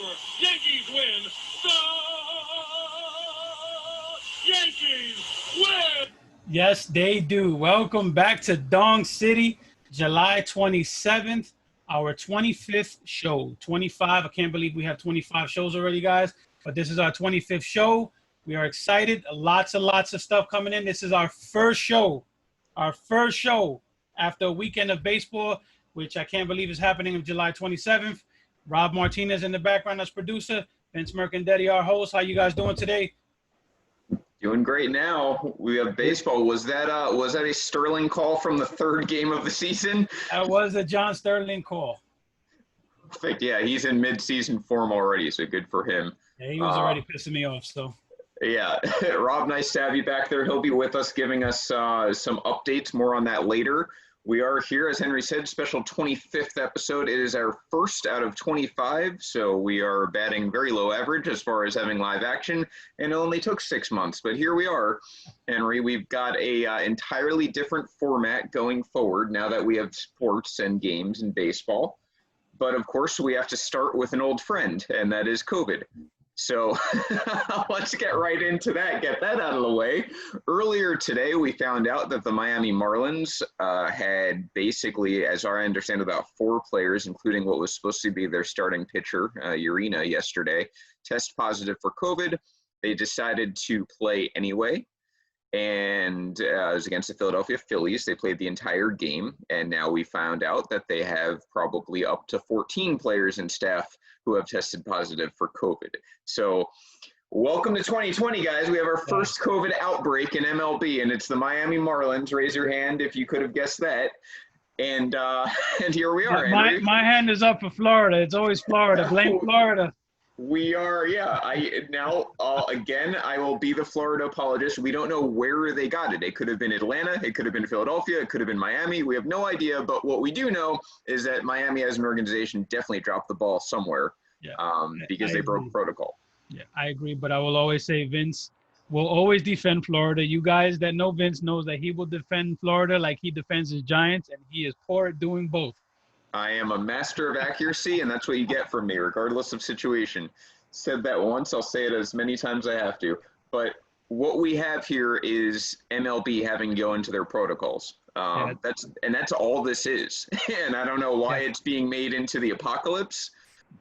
over. Yankees win. The Yankees win. Yes, they do. Welcome back to Dong City, July 27th, our 25th show. 25. I can't believe we have 25 shows already, guys. But this is our 25th show. We are excited. Lots and lots of stuff coming in. This is our first show after a weekend of baseball, which I can't believe is happening on July 27th. Rob Martinez in the background as producer. Vince Mercandetti, our host. How you guys doing today? Doing great now. We have baseball. Was that a Sterling call from the third game of the season? That was a John Sterling call. Perfect. Yeah, he's in mid-season form already, so good for him. Yeah, he was already pissing me off, so. Yeah. Rob, nice to have you back there. He'll be with us giving us some updates. More on that later. We are here, as Henry said, special 25th episode. It is our first out of 25, so we are batting very low average as far as having live action, and it only took 6 months. But here we are, Henry. We've got a entirely different format going forward now that we have sports and games and baseball. But, of course, we have to start with an old friend, and that is COVID. So let's get right into that, get that out of the way. Earlier today, we found out that the Miami Marlins had basically, as I understand, about 4 players, including what was supposed to be their starting pitcher, Urena, yesterday, test positive for COVID. They decided to play anyway, and it was against the Philadelphia Phillies. They played the entire game, and now we found out that they have probably up to 14 players and staff who have tested positive for COVID. So welcome to 2020, guys. We have our first COVID outbreak in MLB, and it's the Miami Marlins. Raise your hand if you could have guessed that. And here we are. My hand is up for Florida. It's always Florida. Blame Florida. We are, yeah. Again, I will be the Florida apologist. We don't know where they got it. It could have been Atlanta. It could have been Philadelphia. It could have been Miami. We have no idea. But what we do know is that Miami, as an organization, definitely dropped the ball somewhere because they broke protocol. Yeah, I agree. But I will always say Vince will always defend Florida. You guys that know Vince knows that he will defend Florida like he defends his Giants, and he is poor at doing both. I am a master of accuracy, and that's what you get from me, regardless of situation. Said that once, I'll say it as many times as I have to. But what we have here is MLB having to go into their protocols. That's all this is. And I don't know why it's being made into the apocalypse,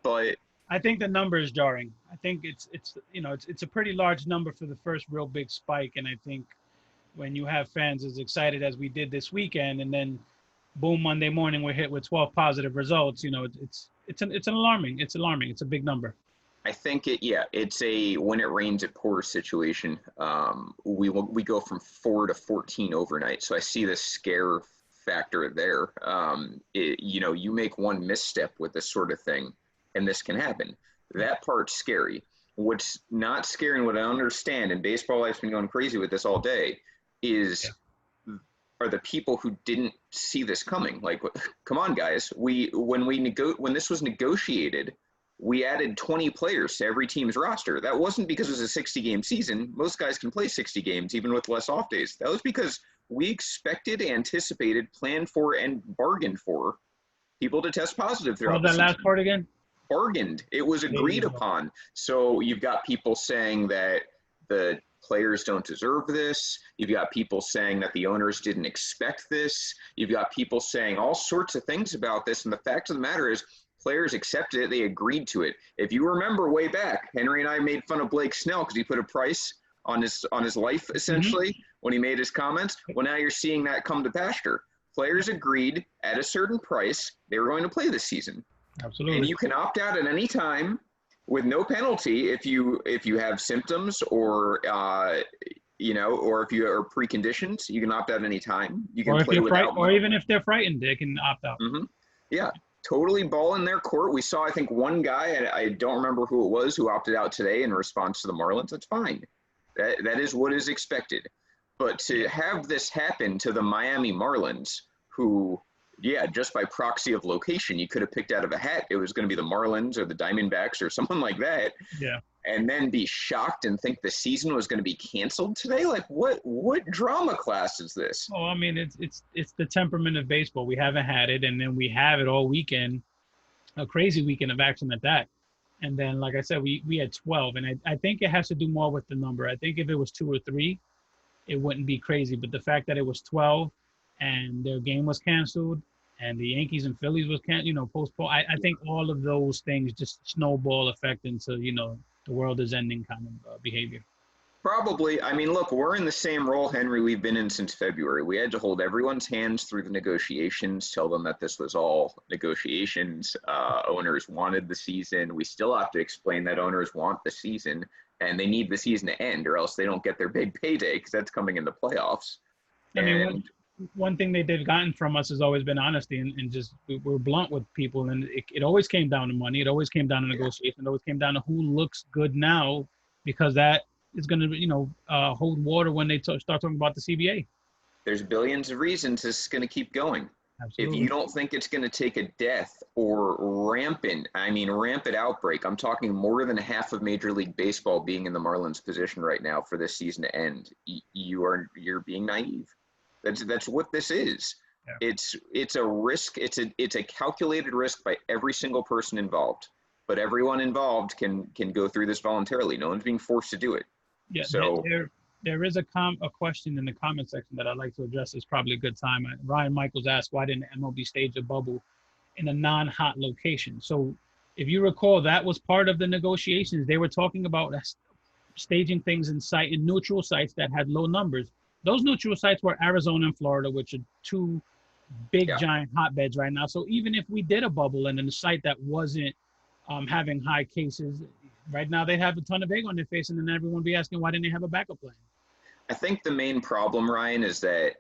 but I think the number is jarring. I think it's a pretty large number for the first real big spike, and I think when you have fans as excited as we did this weekend, and then boom, Monday morning we're hit with 12 positive results. It's alarming. It's alarming. It's a big number. I think it's a when it rains it pours situation. We go from 4 to 14 overnight. So I see the scare factor there. You make one misstep with this sort of thing, and this can happen. That part's scary. What's not scary and what I understand, and baseball life's been going crazy with this all day, are the people who didn't see this coming. Like, come on, guys. When this was negotiated, we added 20 players to every team's roster. That wasn't because it was a 60-game season. Most guys can play 60 games, even with less off days. That was because we expected, anticipated, planned for, and bargained for people to test positive throughout the season. Last part again? Bargained. It was agreed upon. So you've got people saying that the players don't deserve this. You've got people saying that the owners didn't expect this. You've got people saying all sorts of things about this. And the fact of the matter is players accepted it. They agreed to it. If you remember way back, Henry and I made fun of Blake Snell because he put a price on his life, essentially, when he made his comments. Well, now you're seeing that come to pasture. Players agreed at a certain price they were going to play this season. Absolutely. And you can opt out at any time with no penalty if you have symptoms or or if you are preconditions. You can opt out any time. You can play without or even if they're frightened, they can opt out. Yeah, totally ball in their court. We saw, I think, one guy, I don't remember who it was, who opted out today in response to the Marlins. That's fine. That is what is expected. But to have this happen to the Miami Marlins, who, just by proxy of location, you could have picked out of a hat. It was going to be the Marlins or the Diamondbacks or someone like that. Yeah. And then be shocked and think the season was going to be canceled today? Like, what drama class is this? Oh, I mean, it's the temperament of baseball. We haven't had it, and then we have it all weekend. A crazy weekend of action at that. And then, like I said, we had 12. And I think it has to do more with the number. I think if it was 2 or 3, it wouldn't be crazy. But the fact that it was 12 and their game was canceled and the Yankees and Phillies was postponed, I think all of those things just snowball effect into, the world is ending kind of behavior. Probably. I mean, look, we're in the same role, Henry, we've been in since February. We had to hold everyone's hands through the negotiations, tell them that this was all negotiations. Owners wanted the season. We still have to explain that owners want the season and they need the season to end or else they don't get their big payday because that's coming in the playoffs. I mean, one thing they've gotten from us has always been honesty and just we're blunt with people. And it always came down to money. It always came down to negotiation. It always came down to who looks good now, because that is going to, hold water when they start talking about the CBA. There's billions of reasons this is going to keep going. Absolutely. If you don't think it's going to take a death or rampant outbreak, I'm talking more than half of Major League Baseball being in the Marlins position right now for this season to end. You're being naive. That's what this is. Yeah. It's a risk. It's a calculated risk by every single person involved. But everyone involved can go through this voluntarily. No one's being forced to do it. Yeah. So there is a question in the comment section that I'd like to address. It's probably a good time. Ryan Michaels asked, why didn't MLB stage a bubble in a non-hot location? So if you recall, that was part of the negotiations. They were talking about staging things in neutral sites that had low numbers. Those neutral sites were Arizona and Florida, which are two big, giant hotbeds right now. So even if we did a bubble and in a site that wasn't having high cases, right now they have a ton of egg on their face, and then everyone would be asking, why didn't they have a backup plan? I think the main problem, Ryan, is that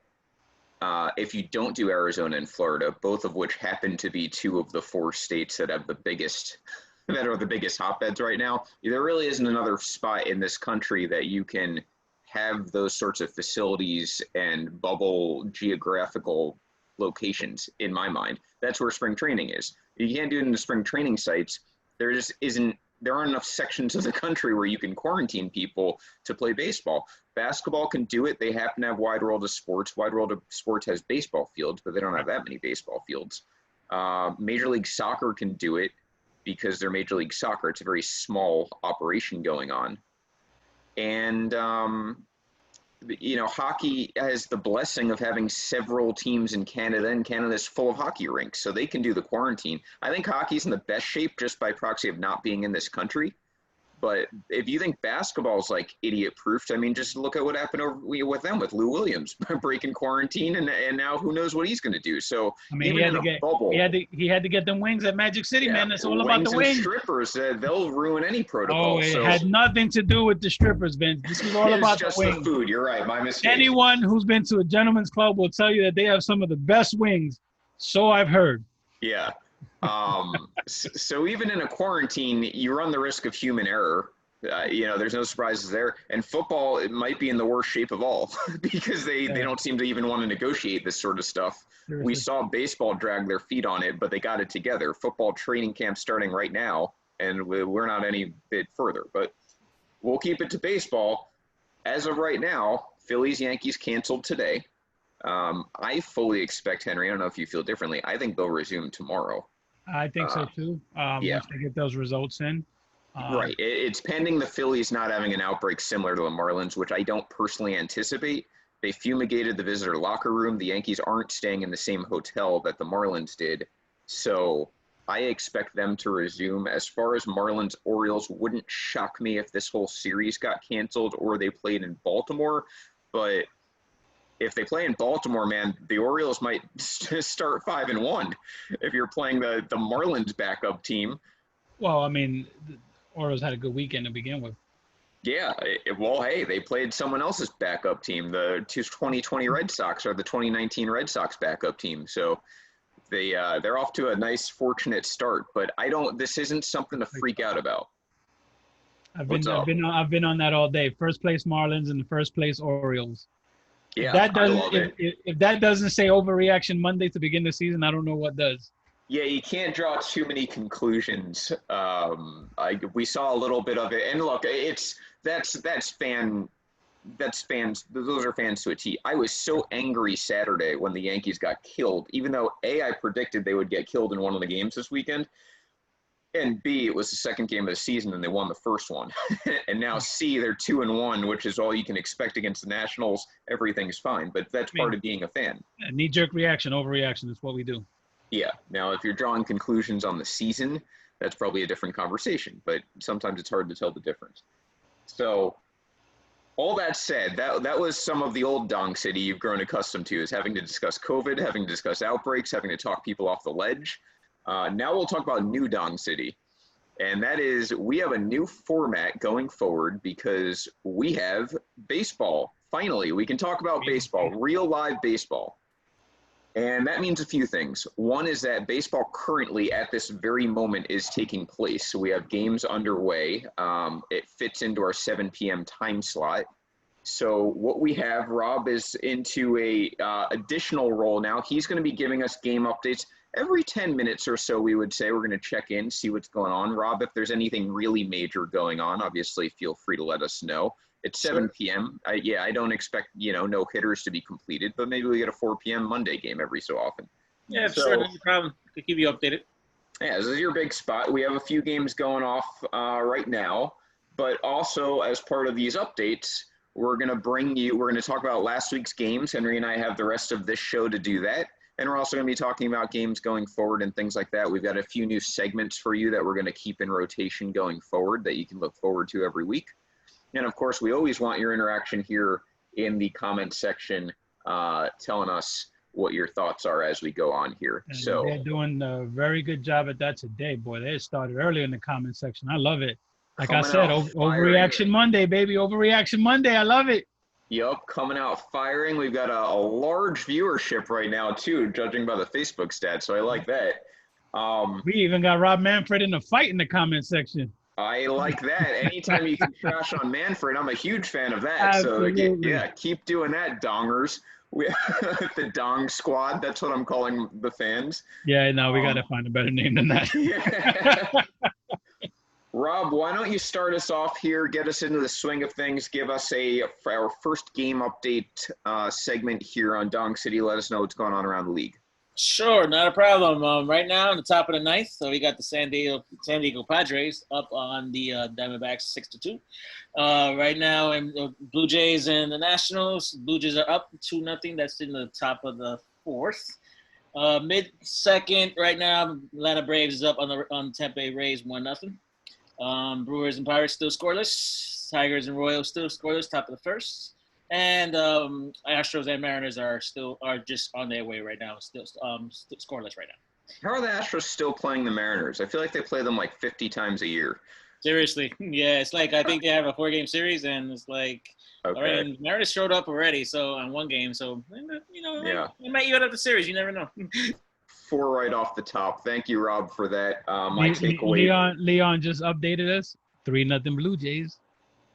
if you don't do Arizona and Florida, both of which happen to be 2 of the 4 states that have the biggest hotbeds right now, there really isn't another spot in this country that you can have those sorts of facilities and bubble geographical locations, in my mind. That's where spring training is. You can't do it in the spring training sites. There aren't enough sections of the country where you can quarantine people to play baseball. Basketball can do it. They happen to have Wide World of Sports. Wide World of Sports has baseball fields, but they don't have that many baseball fields. Major League Soccer can do it because they're Major League Soccer. It's a very small operation going on. And, hockey has the blessing of having several teams in Canada, and Canada's full of hockey rinks, so they can do the quarantine. I think hockey's in the best shape just by proxy of not being in this country. But if you think basketball's like idiot-proofed, I mean, just look at what happened with them, with Lou Williams breaking quarantine, and now who knows what he's going to do. So I mean, he had to get them wings at Magic City, man. That's all about the wings. And strippers, they'll ruin any protocol. Oh, it had nothing to do with the strippers, Vince. This is all about just the wings. The food. You're right. My mistake. Anyone who's been to a gentleman's club will tell you that they have some of the best wings. So I've heard. Yeah. So even in a quarantine, you run the risk of human error. There's no surprises there. And football, it might be in the worst shape of all because they don't seem to even want to negotiate this sort of stuff. Seriously. We saw baseball drag their feet on it, but they got it together. Football training camp starting right now, and we're not any bit further. But we'll keep it to baseball. As of right now, Phillies, Yankees canceled today. I fully expect, Henry, I don't know if you feel differently, I think they'll resume tomorrow. I think so too. Once they get those results in. Right. It's pending the Phillies not having an outbreak similar to the Marlins, which I don't personally anticipate. They fumigated the visitor locker room. The Yankees aren't staying in the same hotel that the Marlins did. So I expect them to resume. As far as Marlins Orioles, wouldn't shock me if this whole series got canceled or they played in Baltimore. But if they play in Baltimore, man, the Orioles might start 5-1 if you're playing the Marlins backup team. Well, I mean, the Orioles had a good weekend to begin with. Yeah, well, hey, they played someone else's backup team. The 2020 Red Sox or the 2019 Red Sox backup team. So they're off to a nice, fortunate start. But this isn't something to freak out about. I've been on that all day. First place Marlins and first place Orioles. Yeah, if that doesn't say overreaction Monday to begin the season, I don't know what does. Yeah, you can't draw too many conclusions. We saw a little bit of it, and look, that's fans. Those are fans to a T. I was so angry Saturday when the Yankees got killed, even though I predicted they would get killed in one of the games this weekend. And B, it was the second game of the season and they won the first one. And now C, they're 2-1, which is all you can expect against the Nationals. Everything's fine, but that's part of being a fan. Knee-jerk reaction, overreaction is what we do. Yeah. Now, if you're drawing conclusions on the season, that's probably a different conversation, but sometimes it's hard to tell the difference. So all that said, that was some of the old Dong City you've grown accustomed to, is having to discuss COVID, having to discuss outbreaks, having to talk people off the ledge. Now we'll talk about new Dong City, and that is we have a new format going forward because we have baseball. Finally, we can talk about baseball, real live baseball. And that means a few things. One is that baseball currently at this very moment is taking place. So we have games underway. It fits into our 7 p.m. time slot. So what we have, Rob is into a additional role now. He's going to be giving us game updates. Every 10 minutes or so, we would say we're going to check in, see what's going on. Rob, if there's anything really major going on, obviously feel free to let us know. It's 7 p.m. I don't expect, no hitters to be completed, but maybe we get a 4 p.m. Monday game every so often. Yeah, sure, no problem. Could keep you updated. Yeah, this is your big spot. We have a few games going off right now, but also as part of these updates, we're going to talk about last week's games. Henry and I have the rest of this show to do that. And we're also going to be talking about games going forward and things like that. We've got a few new segments for you that we're going to keep in rotation going forward that you can look forward to every week. And, of course, we always want your interaction here in the comment section telling us what your thoughts are as we go on here. And so they're doing a very good job at that today, boy. They started early in the comment section. I love it. Like I said, Overreaction Monday, baby. Overreaction Monday. I love it. Yep, coming out firing. We've got a large viewership right now, too, judging by the Facebook stats, so I like that. We even got Rob Manfred in a fight in the comment section. I like that. Anytime you can trash on Manfred, I'm a huge fan of that. Absolutely. So, yeah, keep doing that, Dongers. The Dong Squad, that's what I'm calling the fans. Yeah, no, we got to find a better name than that. Yeah. Rob, why don't you start us off here, get us into the swing of things, give us our first game update segment here on Dong City. Let us know what's going on around the league. Sure, not a problem. Right now, on the top of the ninth, so we got the San Diego Padres up on the Diamondbacks 6-2. Right now, and the Blue Jays and the Nationals. Blue Jays are up 2-0. That's in the top of the fourth. Mid-second, right now, Atlanta Braves is up on Tampa Bay Rays 1-0. Brewers and Pirates still scoreless. Tigers and Royals still scoreless, top of the first. And Astros and Mariners are just on their way right now, still scoreless right now. How are the Astros still playing the Mariners? I feel like they play them like 50 times a year. Seriously, yeah, it's like I think they have a 4-game series, and it's like, okay. All right, and Mariners showed up already, so on one game, so yeah, they might even up the series. You never know. 4 right off the top. Thank you, Rob, for that. My takeaway. Leon just updated us. 3-0 Blue Jays.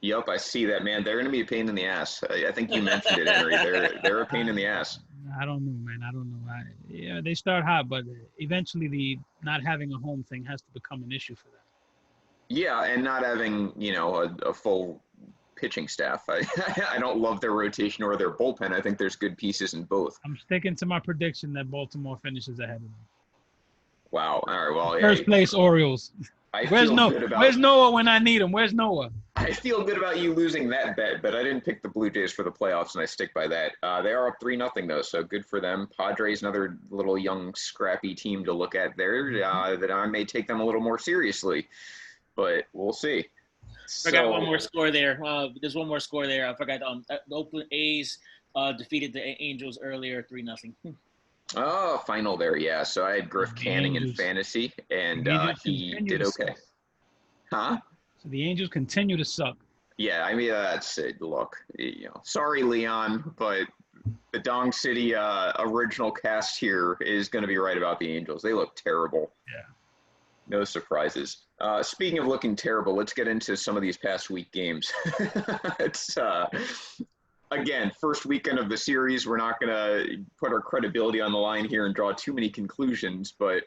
Yep, I see that, man. They're going to be a pain in the ass. I think you mentioned it, Henry. They're a pain in the ass. I don't know, man. I don't know. Yeah, they start hot, but eventually the not having a home thing has to become an issue for them. Yeah, and not having, a full pitching staff. I don't love their rotation or their bullpen. I think there's good pieces in both. I'm sticking to my prediction that Baltimore finishes ahead of them. Wow. All right, well, First place Orioles. Where's Noah when I need him? Where's Noah? I feel good about you losing that bet, but I didn't pick the Blue Jays for the playoffs, and I stick by that. They are up 3-0, though, so good for them. Padres, another little young, scrappy team to look at there. That I may take them a little more seriously, but we'll see. I got one more score there. There's one more score there. I forgot. The Oakland A's defeated the Angels earlier, 3-0. Oh, final there, yeah. So I had Griff Canning in fantasy, and he did okay. Huh? So the Angels continue to suck. Yeah, I mean, that's it. Look, sorry, Leon, but the Dong City original cast here is going to be right about the Angels. They look terrible. Yeah. No surprises. Speaking of looking terrible, let's get into some of these past week games. It's again, first weekend of the series. We're not going to put our credibility on the line here and draw too many conclusions, but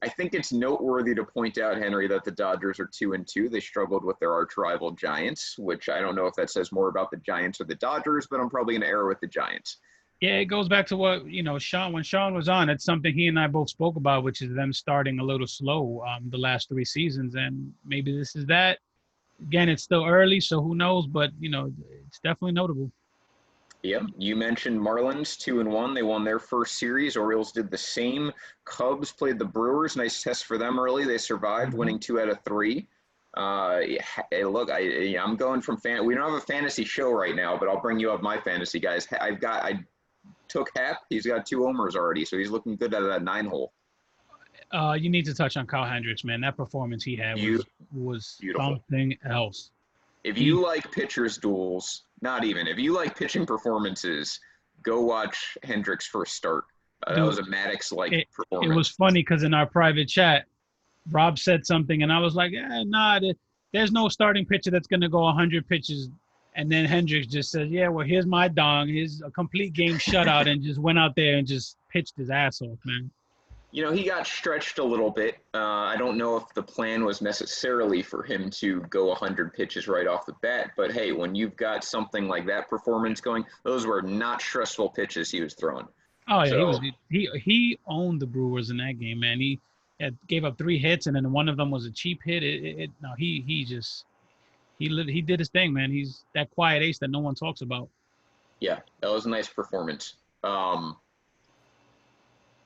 I think it's noteworthy to point out, Henry, that the Dodgers are 2-2. They struggled with their arch rival Giants, which I don't know if that says more about the Giants or the Dodgers, but I'm probably going to err with the Giants. Yeah, it goes back to what, Sean, when Sean was on, it's something he and I both spoke about, which is them starting a little slow the last 3 seasons. And maybe this is that. Again, it's still early, so who knows? But, it's definitely notable. Yep. You mentioned Marlins 2-1. They won their first series. Orioles did the same. Cubs played the Brewers. Nice test for them early. They survived, winning 2 out of 3. Hey, look, I'm going from we don't have a fantasy show right now, but I'll bring you up my fantasy guys. I took Hap. He's got 2 homers already, so he's looking good out of that 9-hole. You need to touch on Kyle Hendricks, man. That performance he had was something else. If you like pitchers' duels, not even. If you like pitching performances, go watch Hendricks' first start. That was a Maddox-like performance. It was funny because in our private chat, Rob said something, and I was like, there's no starting pitcher that's going to go 100 pitches. And then Hendricks just said, yeah, well, here's my dong. Here's a complete game shutout, and just went out there and just pitched his ass off, man. He got stretched a little bit. I don't know if the plan was necessarily for him to go 100 pitches right off the bat. But, hey, when you've got something like that performance going, those were not stressful pitches he was throwing. Oh, yeah, he owned the Brewers in that game, man. He gave up 3 hits, and then one of them was a cheap hit. He did his thing, man. He's that quiet ace that no one talks about. Yeah, that was a nice performance.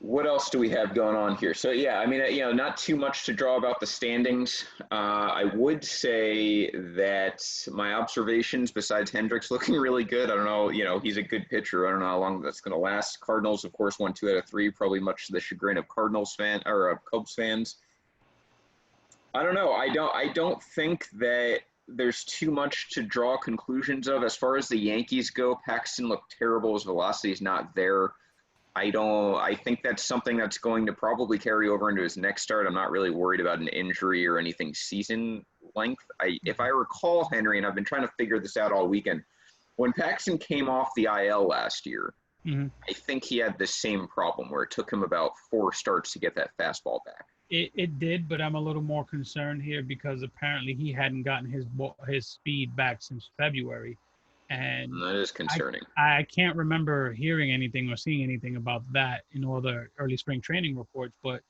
What else do we have going on here? So, yeah, I mean, not too much to draw about the standings. I would say that my observations, besides Hendricks looking really good, I don't know, he's a good pitcher. I don't know how long that's going to last. Cardinals, of course, won 2 out of 3, probably much to the chagrin of Cubs fans. I don't know. I don't think that there's too much to draw conclusions of. As far as the Yankees go, Paxton looked terrible. His velocity is not there. I think that's something that's going to probably carry over into his next start. I'm not really worried about an injury or anything season length. If I recall, Henry, and I've been trying to figure this out all weekend, when Paxton came off the IL last year, I think he had the same problem where it took him about 4 starts to get that fastball back. It did, but I'm a little more concerned here because apparently he hadn't gotten his speed back since February. And that is concerning. I can't remember hearing anything or seeing anything about that in all the early spring training reports. But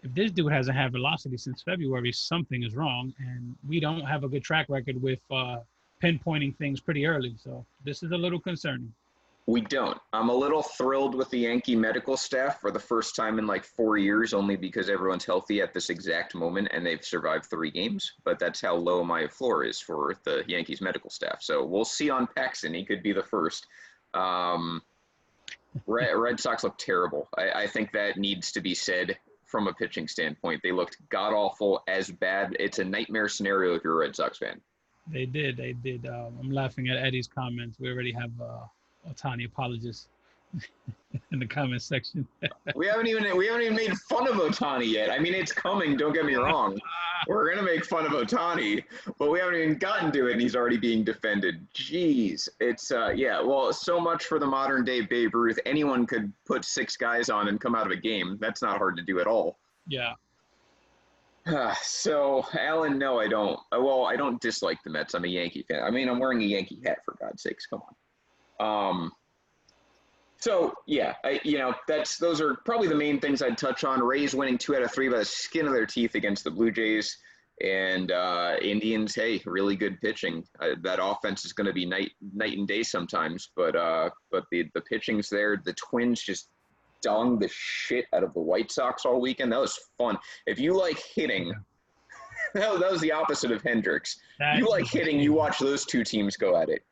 if this dude hasn't had velocity since February, something is wrong. And we don't have a good track record with pinpointing things pretty early. So this is a little concerning. We don't. I'm a little thrilled with the Yankee medical staff for the first time in like 4 years, only because everyone's healthy at this exact moment and they've survived 3 games. But that's how low my floor is for the Yankees medical staff. So we'll see on Paxton. He could be the first. Red Sox look terrible. I think that needs to be said from a pitching standpoint. They looked god-awful, as bad. It's a nightmare scenario if you're a Red Sox fan. They did. I'm laughing at Eddie's comments. We already have Ohtani apologists in the comment section. we haven't even made fun of Ohtani yet. I mean, it's coming, don't get me wrong. We're gonna make fun of Ohtani, but we haven't even gotten to it and he's already being defended. Jeez. It's well, so much for the modern day Babe Ruth. Anyone could put 6 guys on and come out of a game. That's not hard to do at all. Yeah. So, Alan, no, I don't. Well, I don't dislike the Mets. I'm a Yankee fan. I mean, I'm wearing a Yankee hat, for God's sakes. Come on. So yeah, those are probably the main things I'd touch on. Rays winning 2 out of 3 by the skin of their teeth against the Blue Jays, and Indians. Hey, really good pitching. That offense is going to be night and day sometimes, but the pitching's there. The Twins just dunged the shit out of the White Sox all weekend. That was fun. If you like hitting. That was the opposite of Hendricks. You like hitting, you watch those 2 teams go at it.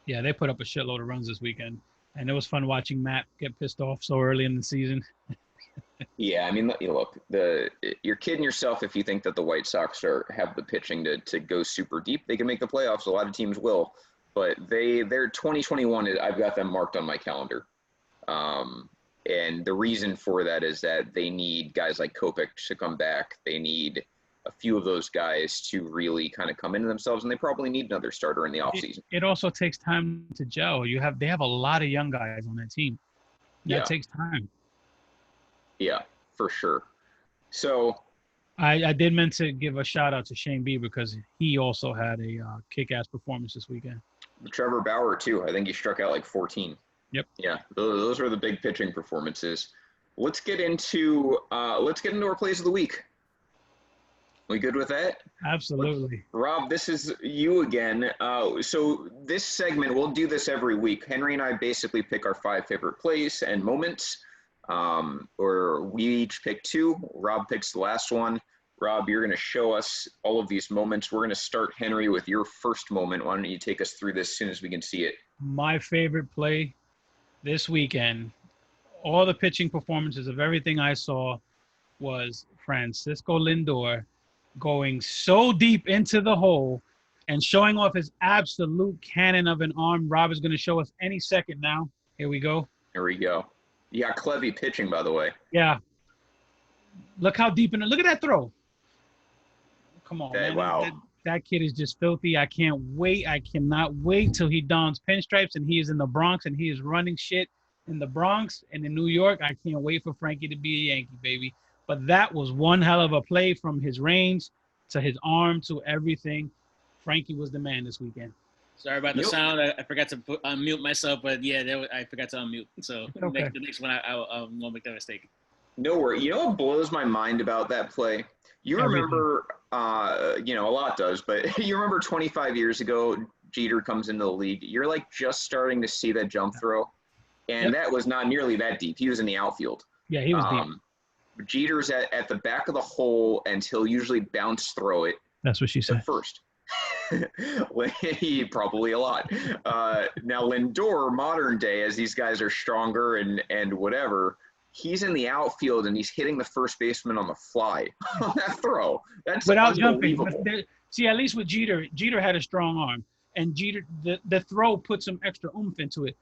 Yeah, they put up a shitload of runs this weekend, and it was fun watching Matt get pissed off so early in the season. Yeah, I mean, look, you're kidding yourself if you think that the White Sox have the pitching to go super deep. They can make the playoffs. A lot of teams will, but their 2021 I've got them marked on my calendar. And the reason for that is that they need guys like Kopech to come back. They need a few of those guys to really kind of come into themselves, and they probably need another starter in the offseason. It also takes time to gel. They have a lot of young guys on that team. That takes time. Yeah, for sure. So I did meant to give a shout out to Shane Bieber because he also had a kick-ass performance this weekend. Trevor Bauer too. I think he struck out like 14. Yep. Yeah, those are the big pitching performances. Let's get into our plays of the week. We good with that? Absolutely. Rob, this is you again. So this segment, we'll do this every week. Henry and I basically pick our 5 favorite plays and moments, or we each pick 2. Rob picks the last one. Rob, you're going to show us all of these moments. We're going to start, Henry, with your first moment. Why don't you take us through this as soon as we can see it? My favorite play this weekend, all the pitching performances of everything I saw, was Francisco Lindor going so deep into the hole and showing off his absolute cannon of an arm. Rob is going to show us any second now. Here we go. Here we go. You got Clevy pitching, by the way. Yeah. Look how deep in it. Look at that throw. Come on, man. Wow. That kid is just filthy. I can't wait. I cannot wait till he dons pinstripes and he is in the Bronx and he is running shit in the Bronx and in New York. I can't wait for Frankie to be a Yankee, baby. But that was one hell of a play, from his range to his arm to everything. Frankie was the man this weekend. Sorry about the sound. I forgot to unmute myself, but yeah, I forgot to unmute. So okay. The next one, I won't make that mistake. No worry. You know what blows my mind about that play? You remember, a lot does, but you remember 25 years ago, Jeter comes into the league. You're like just starting to see that jump throw, and that was not nearly that deep. He was in the outfield. Yeah, he was deep. Jeter's at the back of the hole, and he'll usually bounce throw it. That's what she said. First. Probably a lot. Now Lindor, modern day, as these guys are stronger and whatever, he's in the outfield and he's hitting the first baseman on the fly on that throw. That's without jumping. See, at least with Jeter had a strong arm, and Jeter the throw put some extra oomph into it.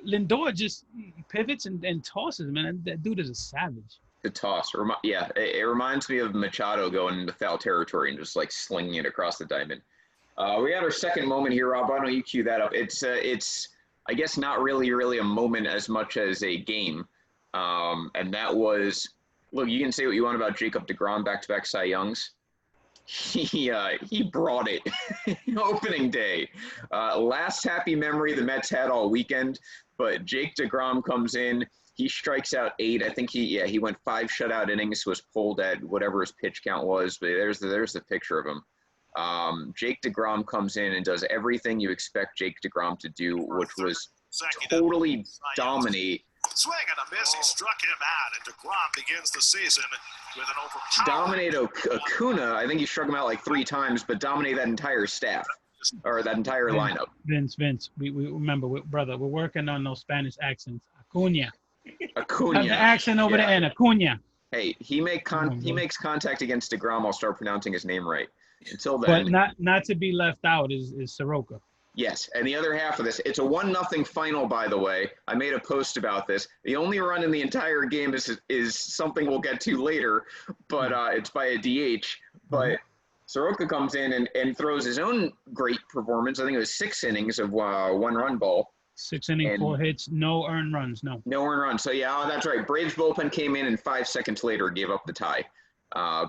Lindor just pivots and tosses, man. That dude is a savage. The toss. It reminds me of Machado going into foul territory and just like slinging it across the diamond. We had our second moment here, Rob. Why don't you cue that up? It's I guess not really a moment as much as a game. And that was, look, you can say what you want about Jacob deGrom, back-to-back Cy Youngs. He brought it opening day. Last happy memory the Mets had all weekend, but Jake deGrom comes in. He strikes out 8. I think he went 5 shutout innings, was pulled at whatever his pitch count was, but there's the picture of him. Jake deGrom comes in and does everything you expect Jake deGrom to do, which was totally dominate. Swing and a miss. He struck him out, and deGrom begins the season with an dominate Acuna. I think he struck him out like 3 times, but dominate that entire staff or that entire lineup. Vince, we remember, we're working on those Spanish accents. Acuna. Have the accent over the end. Acuna. Hey, he makes contact against deGrom. I'll start pronouncing his name right. Until then, but not to be left out is Soroka. Yes, and the other half of this, it's a 1-0 final, by the way. I made a post about this. The only run in the entire game is something we'll get to later, but it's by a DH. But Soroka comes in and throws his own great performance. I think it was 6 innings of 1-run ball. 6 innings, 4 hits, no earned runs, no. No earned runs. So, that's right. Braves bullpen came in and 5 seconds later gave up the tie.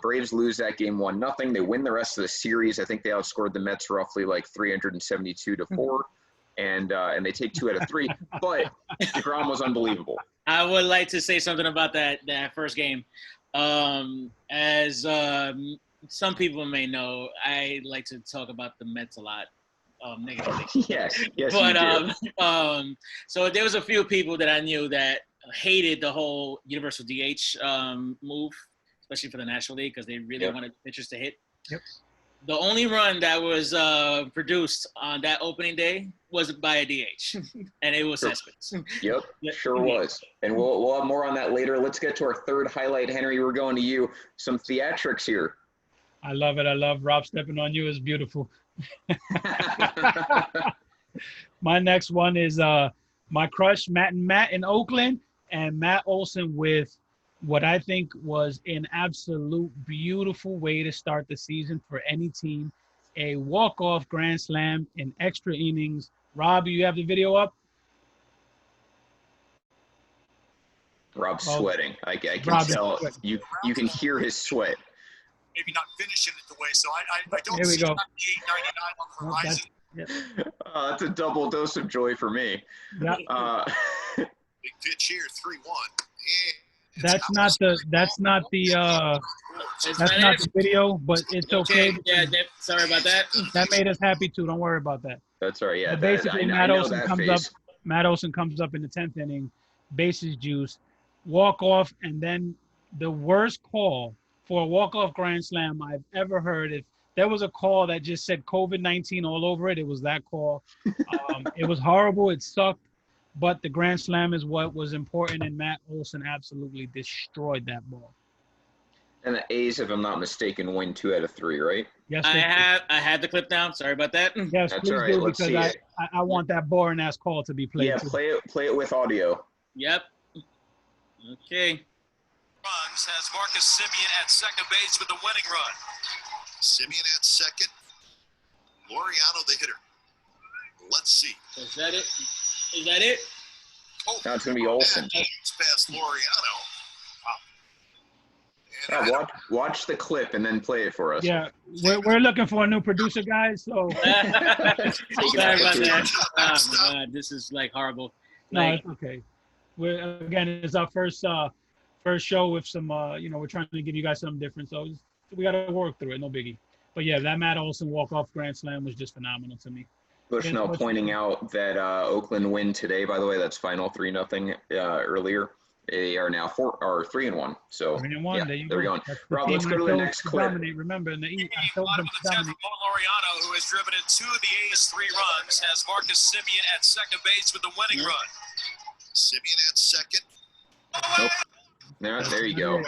Braves lose that game 1-0. They win the rest of the series. I think they outscored the Mets roughly like 372-4, and they take 2 out of 3. But deGrom was unbelievable. I would like to say something about that first game. As some people may know, I like to talk about the Mets a lot. Negatively. Yes, but you do. So there was a few people that I knew that hated the whole universal DH move, especially for the National League, because they really wanted pitchers to hit. Yep. The only run that was produced on that opening day was by a DH, and it was Cespedes. Yep, sure was. And we'll have more on that later. Let's get to our third highlight. Henry, we're going to you. Some theatrics here. I love it. I love Rob stepping on you. It's beautiful. My next one is my crush, Matt in Oakland, and Matt Olson with what I think was an absolute beautiful way to start the season for any team. A walk-off grand slam in extra innings. Rob, you have the video up? Rob's sweating. I can tell. You can hear his sweat. Maybe not finishing it the way. So I don't Here we see go. 8.99 on the horizon. Yep. That's a double dose of joy for me. Yeah. Big pitch here, 3-1. That's not the That's the video, but it's okay. Yeah, sorry about that. That made us happy too. Don't worry about that. That's right. Yeah, But basically, I Matt know Olson that comes face. up. Matt Olson comes up in the 10th inning, bases juice, walk off, and then the worst call for a walk off grand slam I've ever heard. If there was a call that just said COVID-19 all over it, it was that call. It was horrible. It sucked. But the grand slam is what was important, and Matt Olson absolutely destroyed that ball. And the A's, if I'm not mistaken, win 2 out of 3, right? Yes, I had the clip down. Sorry about that. Yes, That's please all right. do, Let's see because it. I want that boring ass call to be played. Yeah, too. play it with audio. Yep. Okay. Runs has Marcus Semien at second base with the winning run. Semien at second. Laureano, the hitter. Let's see. Is that it? Is that it? Now it's going to be Olson. It's past Laureano. Yeah, watch the clip and then play it for us. Yeah, we're looking for a new producer, guys. So Sorry about that. Oh my Stop. God, this is like horrible. no, Like, it's okay. It's our first show with some. We're trying to give you guys something different, so we got to work through it. No biggie. But yeah, that Matt Olson walk-off grand slam was just phenomenal to me. Bushnell pointing out that Oakland win today. By the way, that's final 3-0 earlier. They are now 3-1. So 3-1. yeah, there you there we go. go. That's the Rob, team let's go I to the told next to clip. dominate. Remember, in the East, I told Bottom them of to the 10th, dominate. Mo Laureano, who has driven in 2 of the A's 3 runs, has Marcus Semien at second base with the winning run. Semien at second. Nope. There you go.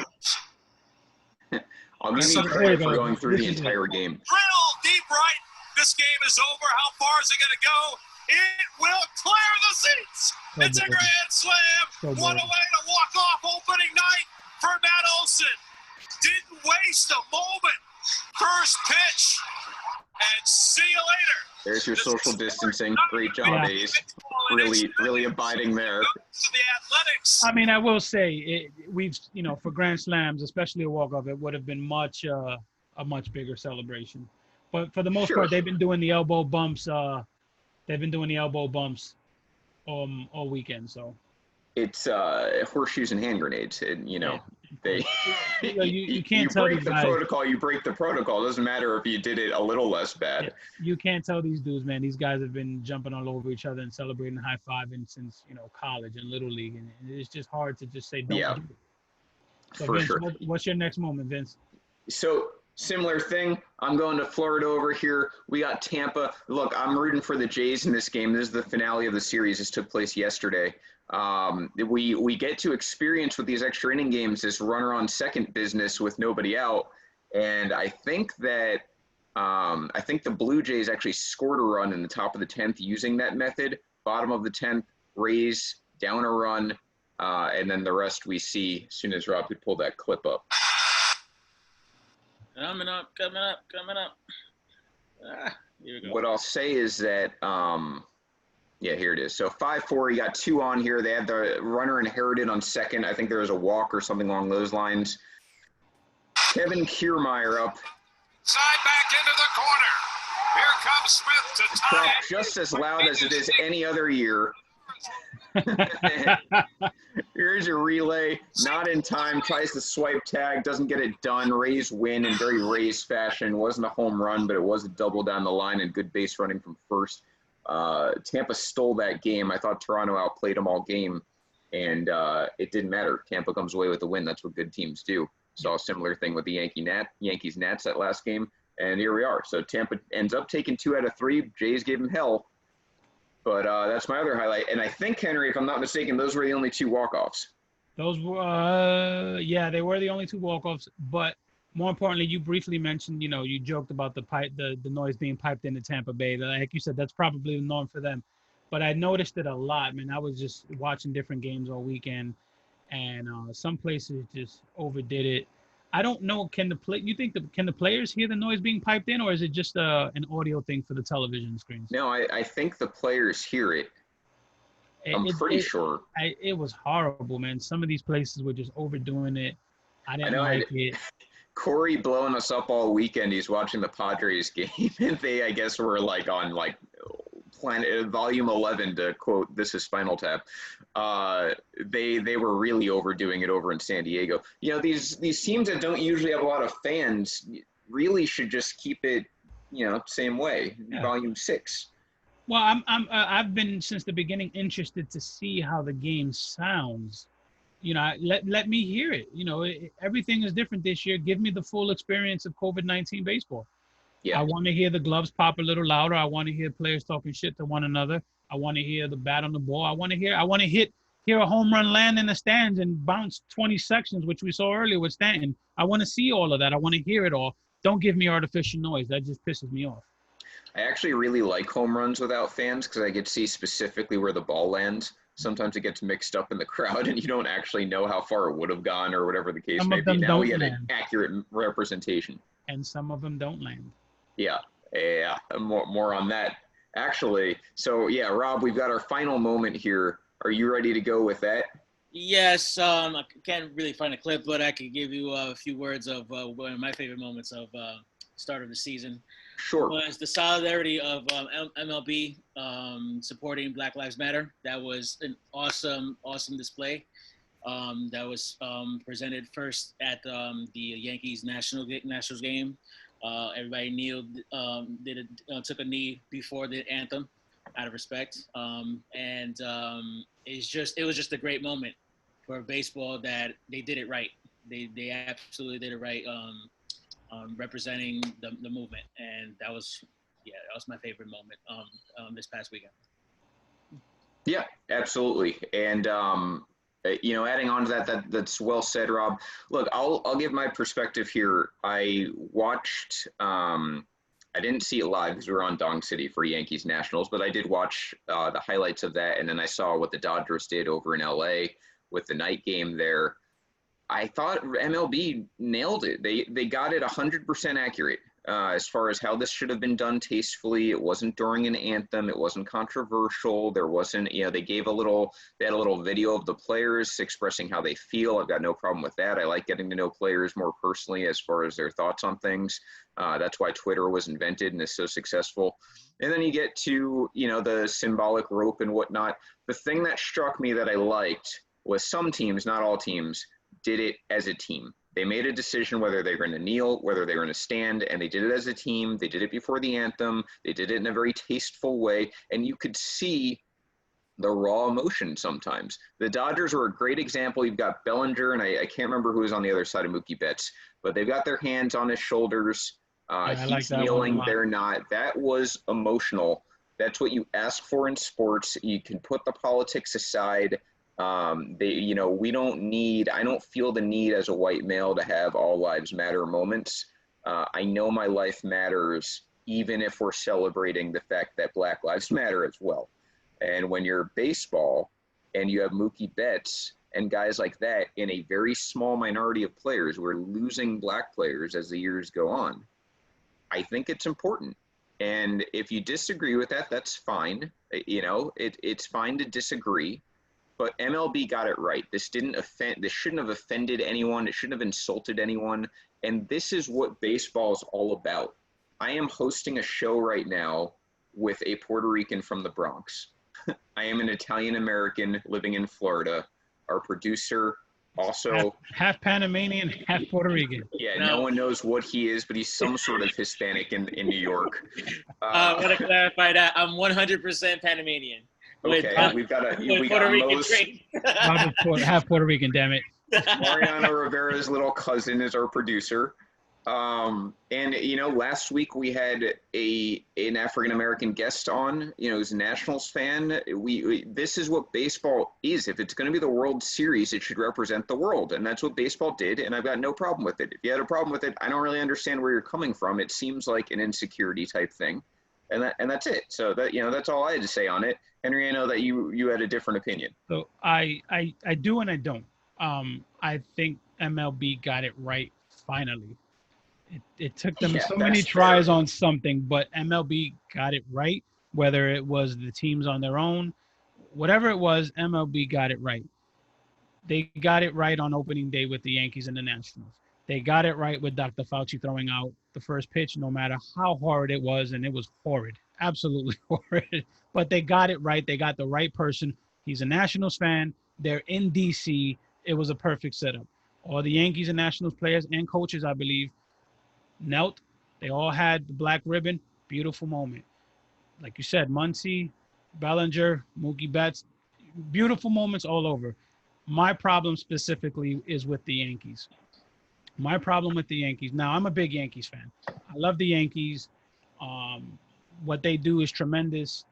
I'll give you There credit you for go. going through the This is it. entire game. Drill deep right. This game is over. How far is it going to go? It will clear the seats. So It's a boring. grand slam. So What boring. a way to walk off opening night for Matt Olson. Didn't waste a moment. First pitch. And see you later. There's your social distancing. Great job, Yeah. A's. Really abiding there. To the Athletics. I mean, I will say for grand slams, especially a walk-off, it would have been a much bigger celebration. But for the most Sure. part, they've been doing the elbow bumps. All weekend. So It's horseshoes and hand grenades. They you can't tell break these the guys. protocol. You break the protocol. It doesn't matter if you did it a little less bad. You can't tell these dudes, man. These guys have been jumping all over each other and celebrating, high-fiving since college and little league, and it's just hard to just say don't Yeah. do it. So For Vince, sure. what's your next moment, Vince? So similar thing. I'm going to Florida over here. We got Tampa. Look, I'm rooting for the Jays in this game. This is the finale of the series. This took place yesterday. We get to experience with these extra inning games this runner on second business with nobody out, and I think the Blue Jays actually scored a run in the top of the 10th using that method. Bottom of the 10th, Rays down a run, and then the rest we see as soon as Rob could pull that clip up. coming up. Here we go. What I'll say is that, here it is. So 5-4, you got 2 on here. They had the runner inherited on second. I think there was a walk or something along those lines. Kevin Kiermaier up. Side back into the corner. Here comes Smith to tie Crop it. just as loud as it is any other year. Here's your relay. Not in time. Tries to swipe tag. Doesn't get it done. Rays win in very Rays fashion. Wasn't a home run, but it was a double down the line and good base running from first. Tampa stole that game. I thought Toronto outplayed them all game, and it didn't matter. Tampa comes away with the win. That's what good teams do. Saw a similar thing with the Yankees Nats that last game, and here we are. So Tampa ends up taking 2 out of 3. Jays gave them hell, but that's my other highlight. And I think, Henry, if I'm not mistaken, those were the only 2 walk-offs. Those were, they were the only 2 walk-offs. But more importantly, you briefly mentioned, you joked about the noise being piped into Tampa Bay. Like you said, that's probably the norm for them. But I noticed it a lot, man. I was just watching different games all weekend, and some places just overdid it. I don't know. Can the players hear the noise being piped in, or is it just an audio thing for the television screens? No, I think the players hear it. I'm pretty sure. It was horrible, man. Some of these places were just overdoing it. I didn't like it. Corey blowing us up all weekend. He's watching the Padres game, and they, I guess, were like on like Planet Volume 11 to quote "This is Spinal Tap." They were really overdoing it over in San Diego. You know, these teams that don't usually have a lot of fans really should just keep it, you know, same way. Yeah. Volume 6. Well, I've been since the beginning interested to see how the game sounds. You know, let me hear it. You know, everything is different this year. Give me the full experience of COVID-19 baseball. Yeah. I want to hear the gloves pop a little louder. I want to hear players talking shit to one another. I want to hear the bat on the ball. I want to hear a home run land in the stands and bounce 20 sections, which we saw earlier with Stanton. I want to see all of that. I want to hear it all. Don't give me artificial noise. That just pisses me off. I actually really like home runs without fans because I get to see specifically where the ball lands. Sometimes it gets mixed up in the crowd and you don't actually know how far it would have gone or whatever the case may be. Now we get an accurate representation. And some of them don't land. Yeah, more on that. Actually, so yeah, Rob, we've got our final moment here. Are you ready to go with that? Yes, I can't really find a clip, but I could give you a few words of one of my favorite moments of start of the season. Sure. Was the solidarity of MLB supporting Black Lives Matter. That was an awesome display. That was presented first at the Yankees Nationals game. Everybody kneeled, took a knee before the anthem, out of respect. It was just a great moment for baseball that they did it right. They absolutely did it right, representing the movement, and that was my favorite moment this past weekend. Yeah, absolutely, and you know, adding on to that's well said, Rob. Look, I'll give my perspective here. I watched. I didn't see it live because we were on Dong City for Yankees Nationals, but I did watch the highlights of that, and then I saw what the Dodgers did over in LA with the night game there. I thought MLB nailed it. They got it 100% accurate as far as how this should have been done tastefully. It wasn't during an anthem. It wasn't controversial. There wasn't, you know, they had a little video of the players expressing how they feel. I've got no problem with that. I like getting to know players more personally as far as their thoughts on things. That's why Twitter was invented and is so successful. And then you get to, you know, the symbolic rope and whatnot. The thing that struck me that I liked was some teams, not all teams, did it as a team. They made a decision whether they were going to kneel, whether they were going to stand, and they did it as a team. They did it before the anthem. They did it in a very tasteful way, and you could see the raw emotion sometimes. The Dodgers were a great example. You've got Bellinger, and I can't remember who was on the other side of Mookie Betts, but they've got their hands on his shoulders. He's kneeling, they're not. That was emotional. That's what you ask for in sports. You can put the politics aside. You know, I don't feel the need as a white male to have all lives matter moments. I know my life matters, even if we're celebrating the fact that Black Lives Matter as well. And when you're baseball and you have Mookie Betts and guys like that in a very small minority of players, we're losing black players as the years go on. I think it's important. And if you disagree with that, that's fine. You know, it's fine to disagree. But MLB got it right. This shouldn't have offended anyone. It shouldn't have insulted anyone. And this is what baseball is all about. I am hosting a show right now with a Puerto Rican from the Bronx. I am an Italian American living in Florida. Our producer also half Panamanian, half Puerto Rican. Yeah, no one knows what he is, but he's some sort of Hispanic in New York. I want to clarify that I'm 100% Panamanian. Okay, we got Mo's, half Puerto Rican, damn it. Mariano Rivera's little cousin is our producer. And, you know, last week we had an African-American guest on, you know, who's a Nationals fan. This is what baseball is. If it's going to be the World Series, it should represent the world. And that's what baseball did. And I've got no problem with it. If you had a problem with it, I don't really understand where you're coming from. It seems like an insecurity type thing. And that's it. So that, you know, that's all I had to say on it. Henry, I know that you had a different opinion. So I do and I don't. I think MLB got it right finally. It took them so many tries on something, but MLB got it right. Whether it was the teams on their own, whatever it was, MLB got it right. They got it right on opening day with the Yankees and the Nationals. They got it right with Dr. Fauci throwing out the first pitch, no matter how hard it was, and it was horrid, absolutely horrid. But they got it right. They got the right person. He's a Nationals fan. They're in D.C. It was a perfect setup. All the Yankees and Nationals players and coaches, I believe, knelt. They all had the black ribbon. Beautiful moment. Like you said, Muncy, Bellinger, Mookie Betts, beautiful moments all over. My problem specifically is with the Yankees. My problem with the Yankees. Now, I'm a big Yankees fan. I love the Yankees. What they do is tremendous.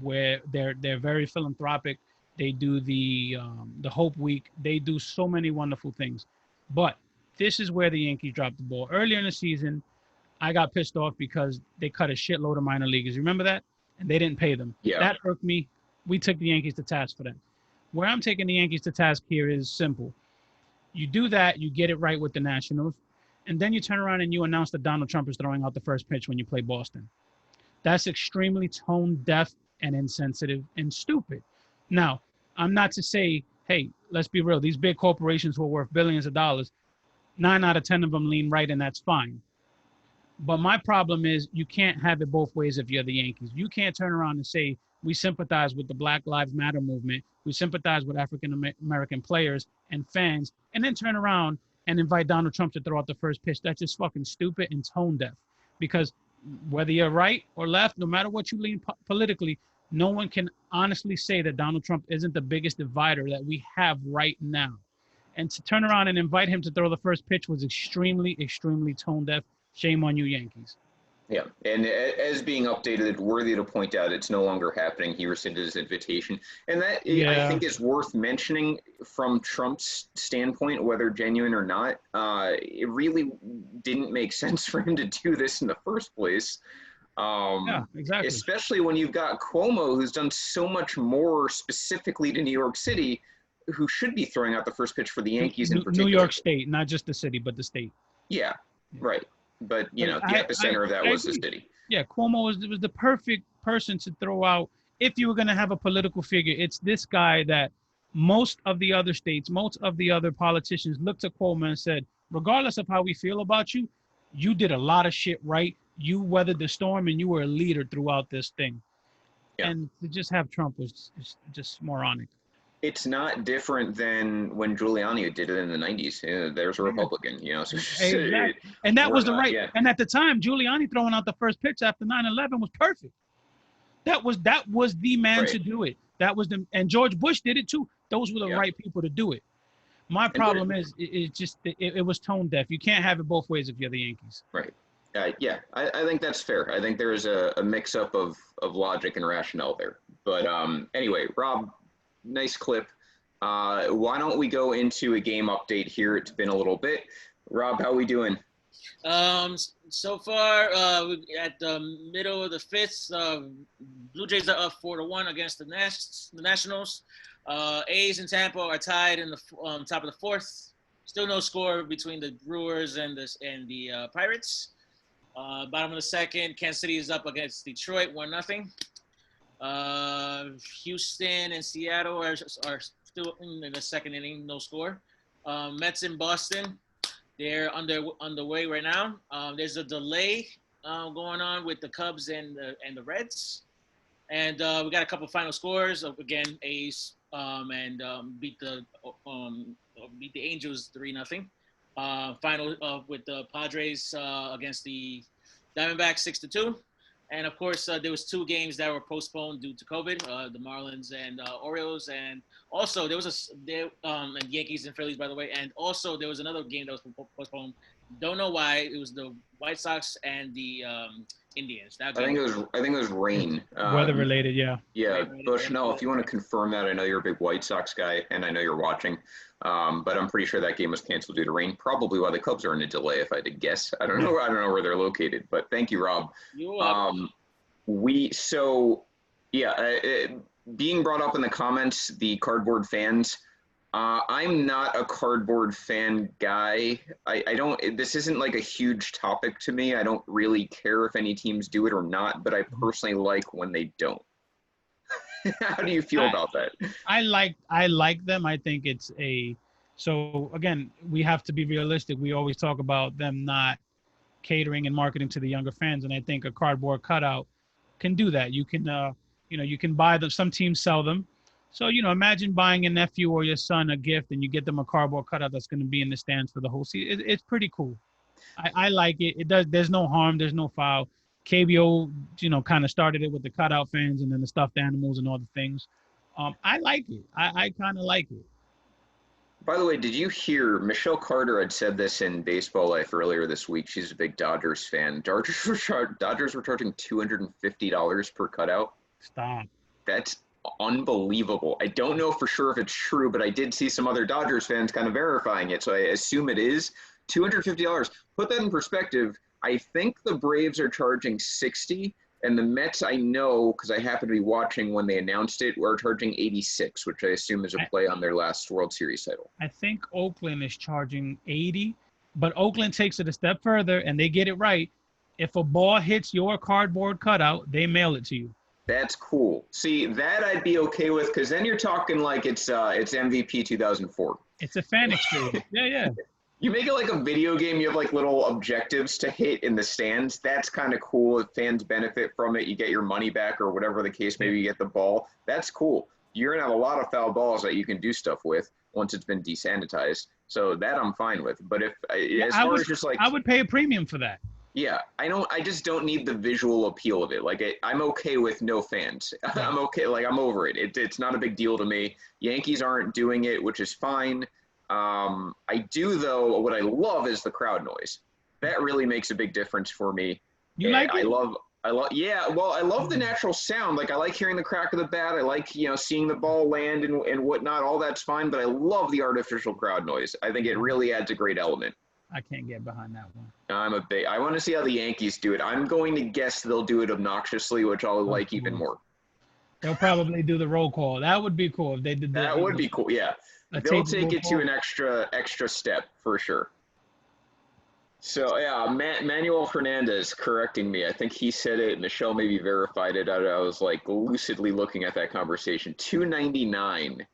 Where they're very philanthropic. They do the Hope Week. They do so many wonderful things. But this is where the Yankees dropped the ball. Earlier in the season, I got pissed off because they cut a shitload of minor leaguers. Remember that? And they didn't pay them. Yeah. That irked me. We took the Yankees to task for that. Where I'm taking the Yankees to task here is simple. You do that, you get it right with the Nationals, and then you turn around and you announce that Donald Trump is throwing out the first pitch when you play Boston. That's extremely tone deaf and insensitive and stupid. Now, I'm not to say, hey, let's be real. These big corporations who are worth billions of dollars, 9 out of 10 of them lean right, and that's fine. But my problem is you can't have it both ways if you're the Yankees. You can't turn around and say, we sympathize with the Black Lives Matter movement. We sympathize with African-American players and fans, and then turn around and invite Donald Trump to throw out the first pitch. That's just fucking stupid and tone deaf. Because whether you're right or left, no matter what you lean politically, no one can honestly say that Donald Trump isn't the biggest divider that we have right now. And to turn around and invite him to throw the first pitch was extremely, extremely tone deaf. Shame on you, Yankees. Yeah, and as being updated, worthy to point out, it's no longer happening. He rescinded his invitation. And that, I think, is worth mentioning from Trump's standpoint, whether genuine or not. It really didn't make sense for him to do this in the first place. Yeah, exactly. Especially when you've got Cuomo, who's done so much more specifically to New York City, who should be throwing out the first pitch for the Yankees in particular. New York State, not just the city, but the state. Yeah, right. But, you know, the epicenter of that was the city. Yeah, Cuomo was the perfect person to throw out. If you were going to have a political figure, it's this guy that most of the other states, most of the other politicians looked at Cuomo and said, regardless of how we feel about you, you did a lot of shit right. You weathered the storm and you were a leader throughout this thing. Yeah. And to just have Trump was just moronic. It's not different than when Giuliani did it in the 90s. There's a Republican, you know. So exactly. And that was the right. Yeah. And at the time, Giuliani throwing out the first pitch after 9/11 was perfect. That was the man to do it. That was and George Bush did it too. Those were the right people to do it. My problem is it was tone deaf. You can't have it both ways if you're the Yankees. Right. Yeah, I think that's fair. I think there is a mix-up of logic and rationale there. But anyway, Rob, nice clip. Why don't we go into a game update here? It's been a little bit. Rob, how we doing? So far, at the middle of the fifth, Blue Jays are up 4-1 against the Nationals. A's and Tampa are tied in the top of the fourth. Still no score between the Brewers and the Pirates. Bottom of the second, Kansas City is up against Detroit 1-0. Houston and Seattle are still in the second inning, no score. Mets in Boston, they're underway right now. There's a delay going on with the Cubs and the Reds, and we got a couple final scores. Again, A's beat the Angels 3-0. Final with the Padres against the Diamondbacks 6-2. And of course, there was 2 games that were postponed due to COVID, the Marlins and Orioles, and also there was and Yankees and Phillies, by the way, and also there was another game that was postponed. Don't know why. It was the White Sox and the Indians. I think it was rain. Weather related, yeah. Yeah, Bush. No, if you want to confirm that, I know you're a big White Sox guy, and I know you're watching. But I'm pretty sure that game was canceled due to rain. Probably why the Cubs are in a delay, if I had to guess. I don't know where they're located. But thank you, Rob. You're welcome. Being brought up in the comments, the cardboard fans. I'm not a cardboard fan guy. I don't. This isn't like a huge topic to me. I don't really care if any teams do it or not. But I personally like when they don't. How do you feel about that? I like them. I think it's So again, we have to be realistic. We always talk about them not catering and marketing to the younger fans, and I think a cardboard cutout can do that. You can, you can buy them. Some teams sell them. So imagine buying a nephew or your son a gift, and you get them a cardboard cutout that's going to be in the stands for the whole season. It's pretty cool. I like it. It does. There's no harm. There's no foul. KBO, kind of started it with the cutout fans and then the stuffed animals and all the things. I like it. I kind of like it. By the way, did you hear Michelle Carter had said this in Baseball Life earlier this week? She's a big Dodgers fan. Dodgers were charging $250 per cutout. Stop. That's unbelievable. I don't know for sure if it's true, but I did see some other Dodgers fans kind of verifying it, so I assume it is $250. Put that in perspective. I think the Braves are charging $60, and the Mets, I know because I happened to be watching when they announced it, were charging $86, which I assume is a play on their last World Series title. I think Oakland is charging $80, but Oakland takes it a step further, and they get it right. If a ball hits your cardboard cutout, they mail it to you. That's cool. See, that I'd be okay with, because then you're talking like it's MVP 2004. It's a fan experience. Yeah. You make it like a video game. You have like little objectives to hit in the stands. That's kind of cool. If fans benefit from it, you get your money back or whatever the case. Maybe you get the ball. That's cool. You're going to have a lot of foul balls that you can do stuff with once it's been desanitized. So that I'm fine with. But I would pay a premium for that. Yeah, I just don't need the visual appeal of it. Like I'm okay with no fans. I'm okay. Like I'm over it. It's not a big deal to me. Yankees aren't doing it, which is fine. I do though. What I love is the crowd noise. That really makes a big difference for me. You like it? Yeah. Well, I love the natural sound. Like I like hearing the crack of the bat. I like seeing the ball land and whatnot. All that's fine. But I love the artificial crowd noise. I think it really adds a great element. I can't get behind that one. I want to see how the Yankees do it. I'm going to guess they'll do it obnoxiously, which I'll like even more. They'll probably do the roll call. That would be cool if they did that. That would be cool. Yeah. They'll take it to an extra step for sure. So yeah, Manuel Hernandez correcting me. I think he said it. Michelle maybe verified it. I was like lucidly looking at that conversation. $299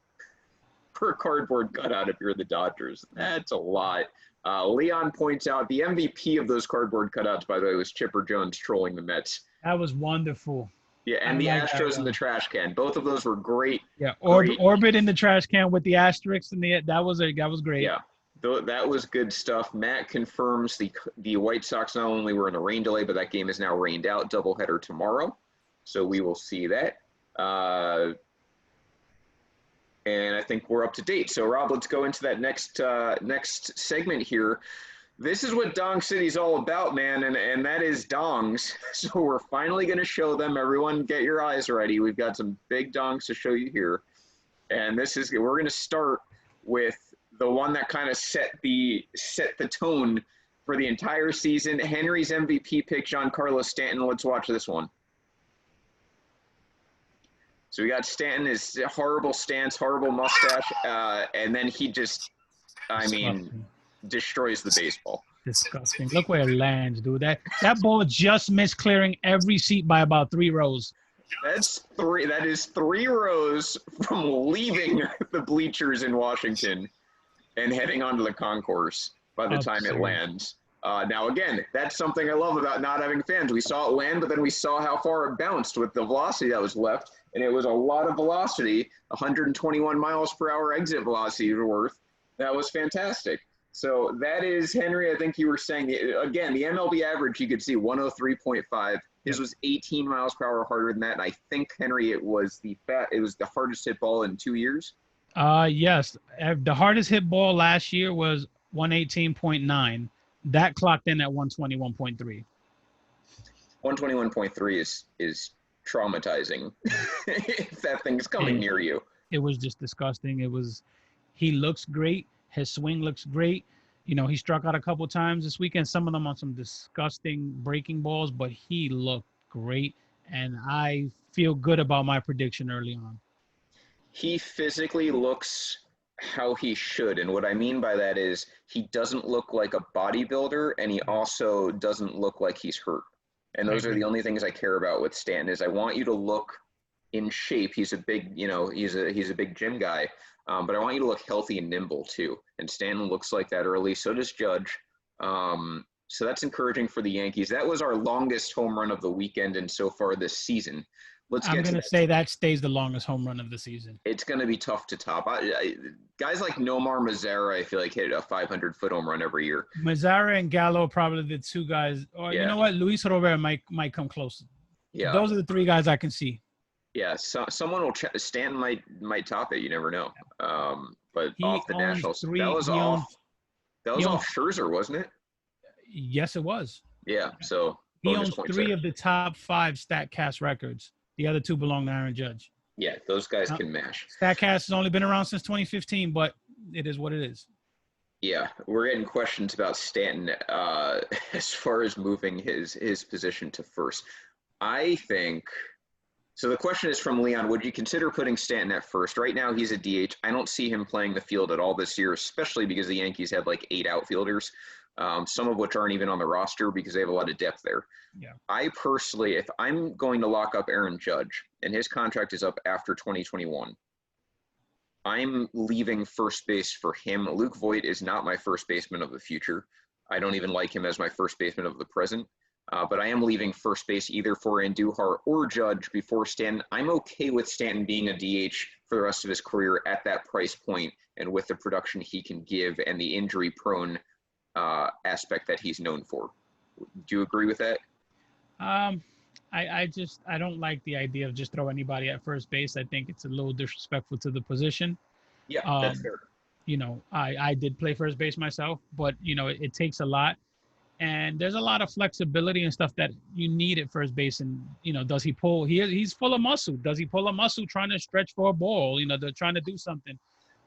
per cardboard cutout if you're the Dodgers. That's a lot. Leon points out the MVP of those cardboard cutouts, by the way, was Chipper Jones trolling the Mets. That was wonderful. Yeah, and the Astros in the trash can. Both of those were great. Yeah, Orbit in the trash can with the asterisks and that was great. Yeah, that was good stuff. Matt confirms the White Sox not only were in a rain delay, but that game is now rained out. Doubleheader tomorrow, so we will see that. And I think we're up to date. So Rob, let's go into that next segment here. This is what Dong City's all about, man, and that is dongs. So we're finally going to show them. Everyone get your eyes ready. We've got some big dongs to show you here. And we're going to start with the one that kind of set the tone for the entire season. Henry's MVP pick, Giancarlo Stanton. Let's watch this one. So we got Stanton, his horrible stance, horrible mustache, and then he just, destroys the baseball. Disgusting. Look where it lands, dude. That ball just missed clearing every seat by about 3 rows. That is 3 rows from leaving the bleachers in Washington and heading onto the concourse by the time it lands. Now, again, that's something I love about not having fans. We saw it land, but then we saw how far it bounced with the velocity that was left, and it was a lot of velocity, 121 miles per hour exit velocity worth. That was fantastic. So that is, Henry, I think you were saying, again, the MLB average, you could see 103.5. His was 18 miles per hour harder than that, and I think, Henry, it was the hardest hit ball in 2 years. Yes. The hardest hit ball last year was 118.9. That clocked in at 121.3. 121.3 is traumatizing if that thing's coming near you. It was just disgusting. He looks great. His swing looks great. He struck out a couple times this weekend, some of them on some disgusting breaking balls, but he looked great, and I feel good about my prediction early on. He physically looks how he should, and what I mean by that is he doesn't look like a bodybuilder, and he also doesn't look like he's hurt. And those are the only things I care about with Stanton is I want you to look in shape. He's a big, he's a big gym guy. But I want you to look healthy and nimble too. And Stanton looks like that early. So does Judge. So that's encouraging for the Yankees. That was our longest home run of the weekend and so far this season. I'm going to say that stays the longest home run of the season. It's going to be tough to top. Guys like Nomar Mazara, I feel like, hit a 500-foot home run every year. Mazara and Gallo are probably the two guys. Or you know what? Luis Robert might come close. Yeah. Those are the three guys I can see. Yeah, someone will Stanton might top it. You never know. But off the Nationals, that was off Scherzer, wasn't it? Yes, it was. Yeah. So he owns 3 of the top 5 StatCast records. The other 2 belong to Aaron Judge. Yeah, those guys can mash. StatCast has only been around since 2015, but it is what it is. Yeah, we're getting questions about Stanton as far as moving his position to first. I think so. The question is from Leon: would you consider putting Stanton at first? Right now, he's a DH. I don't see him playing the field at all this year, especially because the Yankees have like 8 outfielders, some of which aren't even on the roster because they have a lot of depth there. Yeah. I personally, if I'm going to lock up Aaron Judge and his contract is up after 2021, I'm leaving first base for him. Luke Voit is not my first baseman of the future. I don't even like him as my first baseman of the present. But I am leaving first base either for Andujar or Judge before Stanton. I'm okay with Stanton being a DH for the rest of his career at that price point and with the production he can give and the injury-prone aspect that he's known for. Do you agree with that? I don't like the idea of just throw anybody at first base. I think it's a little disrespectful to the position. Yeah, that's fair. You know, I did play first base myself, but you know, it takes a lot. And there's a lot of flexibility and stuff that you need at first base. And, you know, does he pull? He's full of muscle. Does he pull a muscle trying to stretch for a ball? You know, they're trying to do something.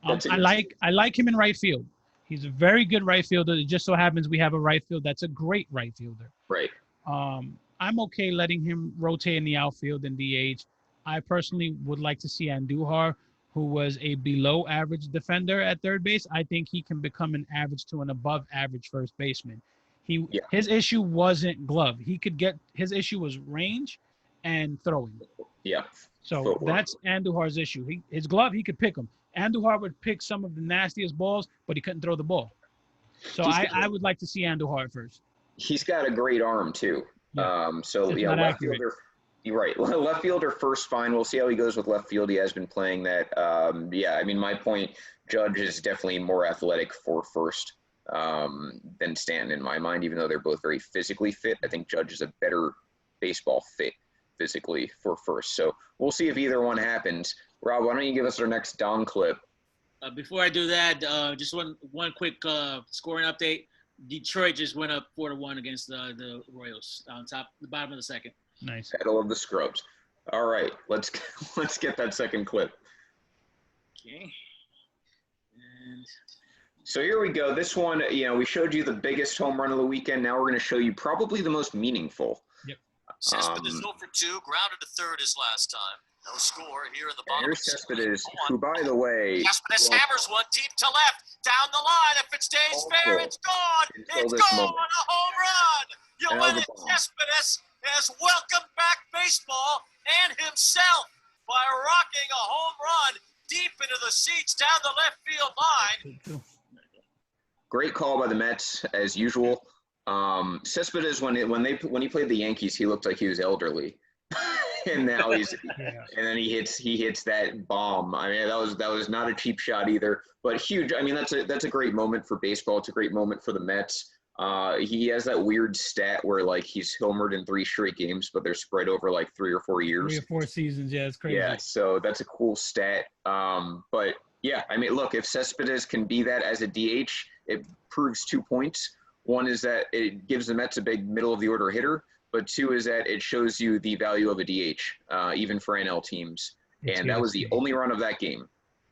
I like him in right field. He's a very good right fielder. It just so happens we have a right field that's a great right fielder. Right. I'm okay letting him rotate in the outfield and DH. I personally would like to see Andujar, who was a below average defender at third base. I think he can become an average to an above average first baseman. His issue wasn't glove. His issue was range and throwing. Yeah. So that's Andujar's issue. His glove, he could pick them. Andujar would pick some of the nastiest balls, but he couldn't throw the ball. So I would like to see Andujar first. He's got a great arm too. Yeah. Left fielder. You're right. Left fielder first, fine. We'll see how he goes with left field. He has been playing that. I mean, my point, Judge is definitely more athletic for first than Stanton in my mind, even though they're both very physically fit. I think Judge is a better baseball fit physically for first. So we'll see if either one happens. Rob, why don't you give us our next Dong clip? Before I do that, just one quick scoring update. Detroit just went up 4-1 against the Royals on the bottom of the second. Nice. Battle of the Scrubs. All right, let's get that second clip. Okay. And so here we go. This one, we showed you the biggest home run of the weekend. Now we're going to show you probably the most meaningful. Yep. Cespedes 0 for 2, grounded to third his last time. No score here in the bottom. Here's Cespedes, who, by the way, Cespedes hammers one deep to left, down the line. If it stays fair, it's gone. It's gone. A home run. Yoenis Cespedes has welcomed back baseball and himself by rocking a home run deep into the seats down the left field line. Great call by the Mets, as usual. Cespedes, when he played the Yankees, he looked like he was elderly. And now and then he hits that bomb. I mean, that was not a cheap shot either, but huge. I mean, that's a great moment for baseball. It's a great moment for the Mets. He has that weird stat where like he's homered in 3 straight games, but they're spread over like 3 or 4 years. 3 or 4 seasons, yeah, it's crazy. Yeah, so that's a cool stat. But yeah, I mean, look, if Cespedes can be that as a DH, it proves 2 points. One is that it gives the Mets a big middle of the order hitter. But 2 is that it shows you the value of a DH, even for NL teams. And that was the only run of that game.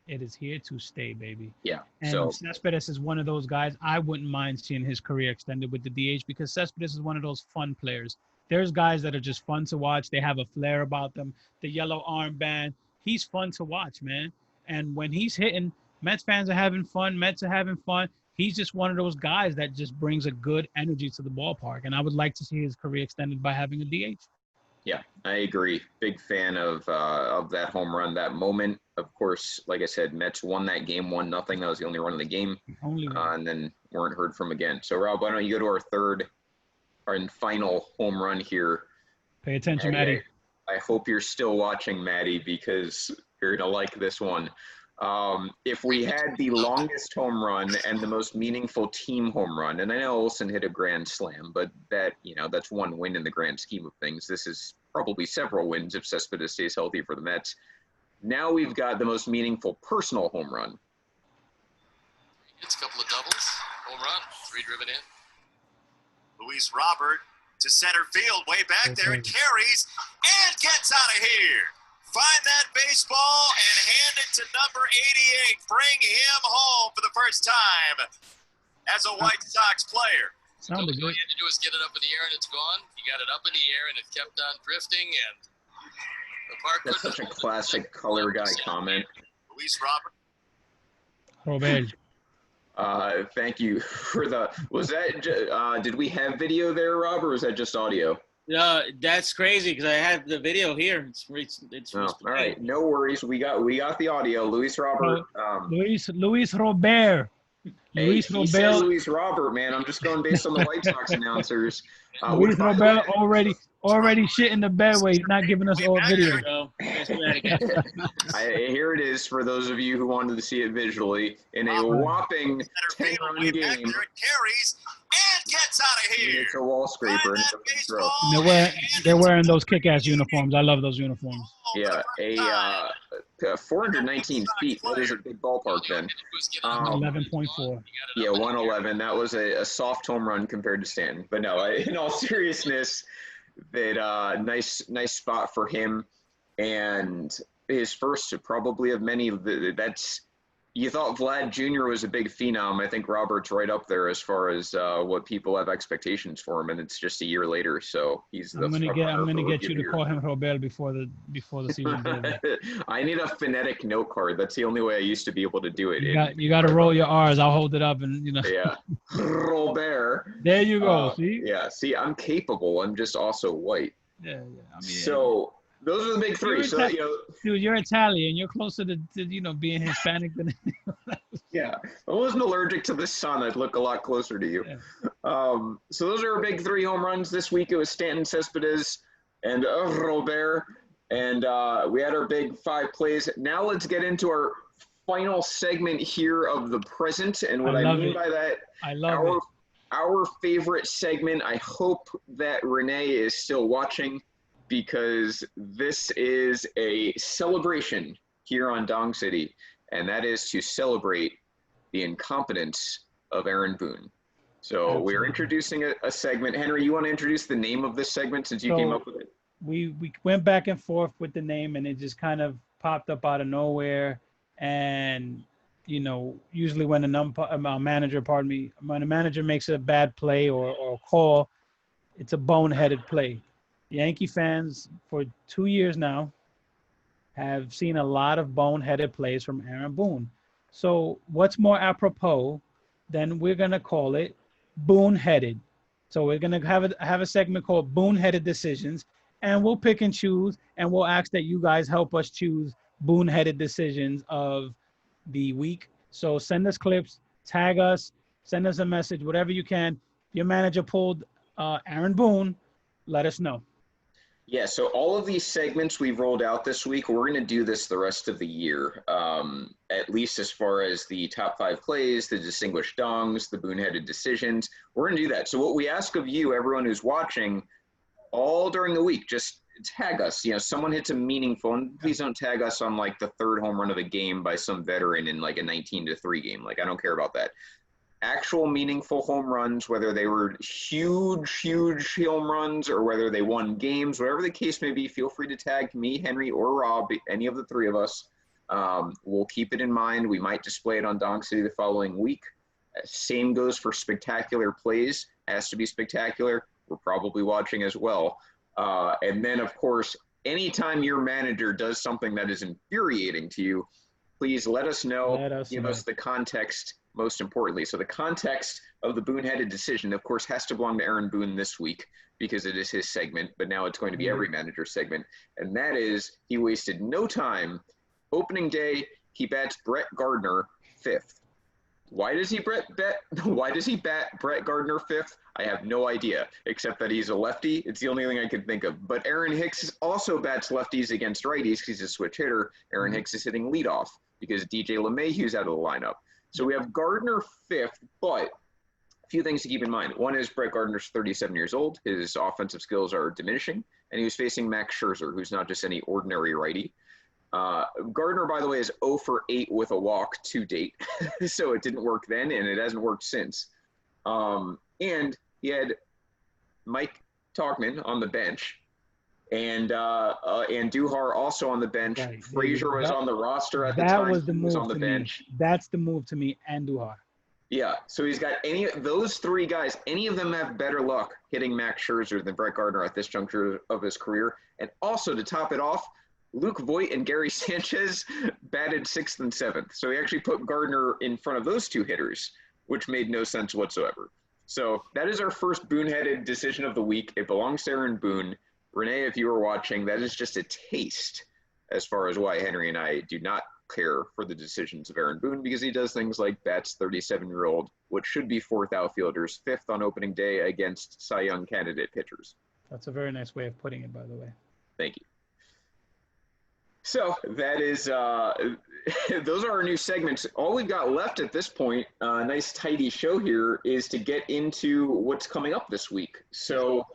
It is here to stay, baby. Yeah. And Cespedes is one of those guys. I wouldn't mind seeing his career extended with the DH because Cespedes is one of those fun players. There's guys that are just fun to watch. They have a flair about them. The yellow armband. He's fun to watch, man. And when he's hitting, Mets fans are having fun. Mets are having fun. He's just one of those guys that just brings a good energy to the ballpark. And I would like to see his career extended by having a DH. Yeah, I agree. Big fan of that home run, that moment. Of course, like I said, Mets won that game 1-0. That was the only run of the game, and then weren't heard from again. So, Rob, why don't you go to our third and final home run here? Pay attention, Maddie. I hope you're still watching, Maddie, because you're going to like this one. If we had the longest home run and the most meaningful team home run, and I know Olsen hit a grand slam, but that's one win in the grand scheme of things. This is probably several wins if Cespedes stays healthy for the Mets. Now we've got the most meaningful personal home run. It's a couple of doubles, home run, 3 driven in. Luis Robert to center field, way back there, and carries and gets out of here. Find that baseball and hand it to number 88. Bring him home for the first time as a White Sox player. All you had to do is get it up in the air and it's gone. He got it up in the air and it kept on drifting. And the park. That's such a classic color guy comment. Luis Robert. Robert. Thank you for was that, did we have video there, Rob, or was that just audio? That's crazy because I have the video here. All right, no worries. We got the audio. Luis Robert. Luis Robert. Luis Robert. Says Luis Robert, man. I'm just going based on the White Sox announcers. Luis Robert already shit in the bed where he's not giving us all video. Here it is for those of you who wanted to see it visually. In a whopping 10-run game. Carries and gets out of here. It's a wall scraper. They're wearing those kick-ass uniforms. I love those uniforms. Yeah, 419 feet. That is a big ballpark then. 11.4. Yeah, 111. That was a soft home run compared to Stanton. But no, in all seriousness, that nice spot for him, and his first probably of many. You thought Vlad Jr. was a big phenom. I think Robert's right up there as far as what people have expectations for him, and it's just a year later. So he's the. I'm gonna get you to call him Robert before the season. I need a phonetic note card. That's the only way I used to be able to do it. You got to roll your R's. I'll hold it up and Yeah, Robert. There you go. See. Yeah. See, I'm capable. I'm just also white. Yeah. So. Those are the big three. Dude, you're Italian. You're closer to being Hispanic than anyone else. Yeah. If I wasn't allergic to the sun, I'd look a lot closer to you. Yeah. So those are our big 3 home runs this week. It was Stanton, Cespedes, and Robert. And we had our big 5 plays. Now let's get into our final segment here of the present. And what I mean by that, our favorite segment. I hope that Renee is still watching, because this is a celebration here on Dong City, and that is to celebrate the incompetence of Aaron Boone. So we're introducing a segment. Henry, you want to introduce the name of this segment since you came up with it? We went back and forth with the name, and it just kind of popped up out of nowhere. And, usually when when a manager makes a bad play or a call, it's a boneheaded play. Yankee fans for 2 years now have seen a lot of boneheaded plays from Aaron Boone. So what's more apropos than we're going to call it Boone-headed. So we're going to have a segment called Boone-headed Decisions, and we'll pick and choose, and we'll ask that you guys help us choose Boone-headed decisions of the week. So send us clips, tag us, send us a message, whatever you can. If your manager pulled Aaron Boone, let us know. Yeah, so all of these segments we've rolled out this week, we're going to do this the rest of the year, at least as far as the top 5 plays, the distinguished dongs, the Boone-headed decisions. We're going to do that. So what we ask of you, everyone who's watching, all during the week, just tag us. Someone hits a meaningful, and please don't tag us on like the 3rd home run of a game by some veteran in like a 19-3 game. Like, I don't care about that. Actual meaningful home runs, whether they were huge home runs or whether they won games, whatever the case may be, feel free to tag me, Henry, or Rob, any of the 3 of us. We'll keep it in mind. We might display it on Dong City the following week. Same goes for spectacular plays. Has to be spectacular. We're probably watching as well. And then, of course, anytime your manager does something that is infuriating to you, please let us know. Give us the context most importantly. So the context of the Boone-headed decision, of course, has to belong to Aaron Boone this week because it is his segment, but now it's going to be every manager's segment. And that is, he wasted no time. Opening day, he bats Brett Gardner 5th. Why does he bat Brett Gardner 5th? I have no idea, except that he's a lefty. It's the only thing I can think of. But Aaron Hicks also bats lefties against righties because he's a switch hitter. Aaron Hicks is hitting leadoff because DJ LeMahieu's out of the lineup. So we have Gardner 5th, but a few things to keep in mind. One is Brett Gardner's 37 years old. His offensive skills are diminishing, and he was facing Max Scherzer, who's not just any ordinary righty. Gardner, by the way, is 0 for 8 with a walk to date. So it didn't work then, and it hasn't worked since. And he had Mike Tauchman on the bench, and Duhar also on the bench. Right. Frazier was on the roster at the time. That was the He was move on the to bench. me. That's the move to me, and Duhar. Yeah, so he's got those three guys, any of them have better luck hitting Max Scherzer than Brett Gardner at this juncture of his career. And also to top it off, Luke Voit and Gary Sanchez batted 6th and 7th. So he actually put Gardner in front of those two hitters, which made no sense whatsoever. So that is our first Boone-headed decision of the week. It belongs to Aaron Boone. Renee, if you were watching, that is just a taste as far as why Henry and I do not care for the decisions of Aaron Boone, because he does things like bats 37-year-old, what should be 4th outfielders, 5th on opening day against Cy Young candidate pitchers. That's a very nice way of putting it, by the way. Thank you. So that is, those are our new segments. All we've got left at this point, a nice tidy show here, is to get into what's coming up this week. So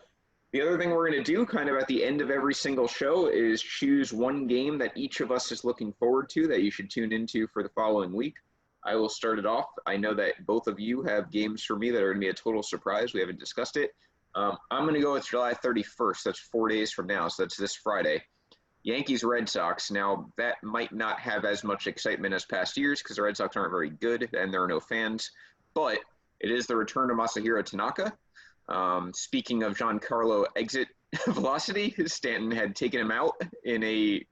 the other thing we're going to do kind of at the end of every single show is choose one game that each of us is looking forward to that you should tune into for the following week. I will start it off. I know that both of you have games for me that are going to be a total surprise. We haven't discussed it. I'm going to go with July 31st. That's 4 days from now, so that's this Friday. Yankees, Red Sox. Now, that might not have as much excitement as past years because the Red Sox aren't very good and there are no fans, but it is the return of Masahiro Tanaka. Speaking of Giancarlo exit velocity, Stanton had taken him out in a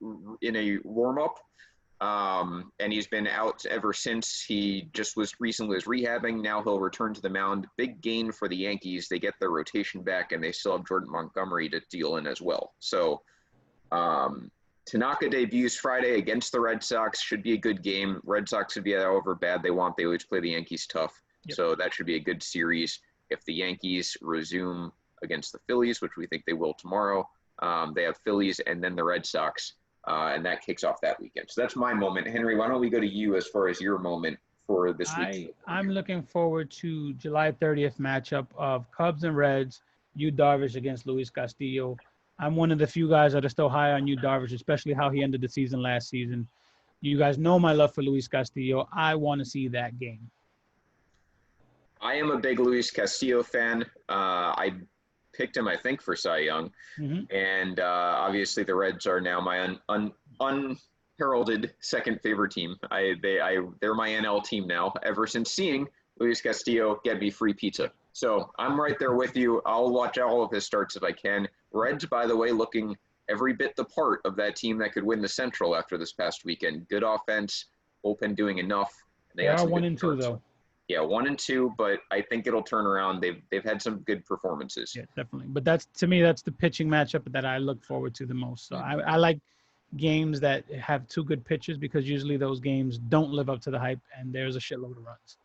warm-up, and he's been out ever since. He just was recently rehabbing. Now he'll return to the mound. Big gain for the Yankees. They get their rotation back, and they still have Jordan Montgomery to deal in as well. So Tanaka debuts Friday against the Red Sox. Should be a good game. Red Sox should be however bad they want. They always play the Yankees tough. Yep. So that should be a good series. If the Yankees resume against the Phillies, which we think they will tomorrow, they have Phillies and then the Red Sox, and that kicks off that weekend. So that's my moment. Henry, why don't we go to you as far as your moment for this week? I'm looking forward to July 30th matchup of Cubs and Reds, Yu Darvish against Luis Castillo. I'm one of the few guys that are still high on Yu Darvish, especially how he ended the season last season. You guys know my love for Luis Castillo. I want to see that game. I am a big Luis Castillo fan. I picked him, I think, for Cy Young. Mm-hmm. And obviously the Reds are now my unheralded second favorite team. They're my NL team now, ever since seeing Luis Castillo get me free pizza. So I'm right there with you. I'll watch all of his starts if I can. Reds, by the way, looking every bit the part of that team that could win the Central after this past weekend. Good offense, bullpen doing enough. They are 1-2 though. Yeah, 1-2, but I think it'll turn around. They've had some good performances. Yeah, definitely. But that's the pitching matchup that I look forward to the most. So I like games that have two good pitchers because usually those games don't live up to the hype and there's a shitload of runs.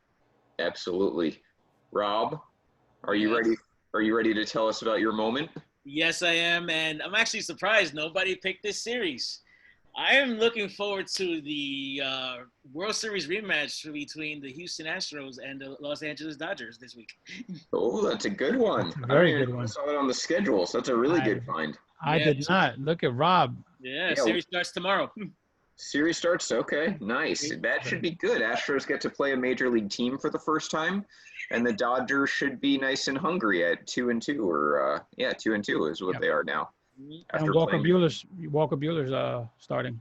Absolutely. Rob, are you ready? Are you ready to tell us about your moment? Yes, I am, and I'm actually surprised nobody picked this series. I am looking forward to the World Series rematch between the Houston Astros and the Los Angeles Dodgers this week. Oh, that's a good one. That's a very good one. I saw it on the schedule, so that's a really good find. I did not. Look at Rob. Yeah, series starts tomorrow. Series starts, okay, nice. That should be good. Astros get to play a major league team for the first time, and the Dodgers should be nice and hungry at 2-2, or 2-2 is what they are now. And Walker Buehler's starting.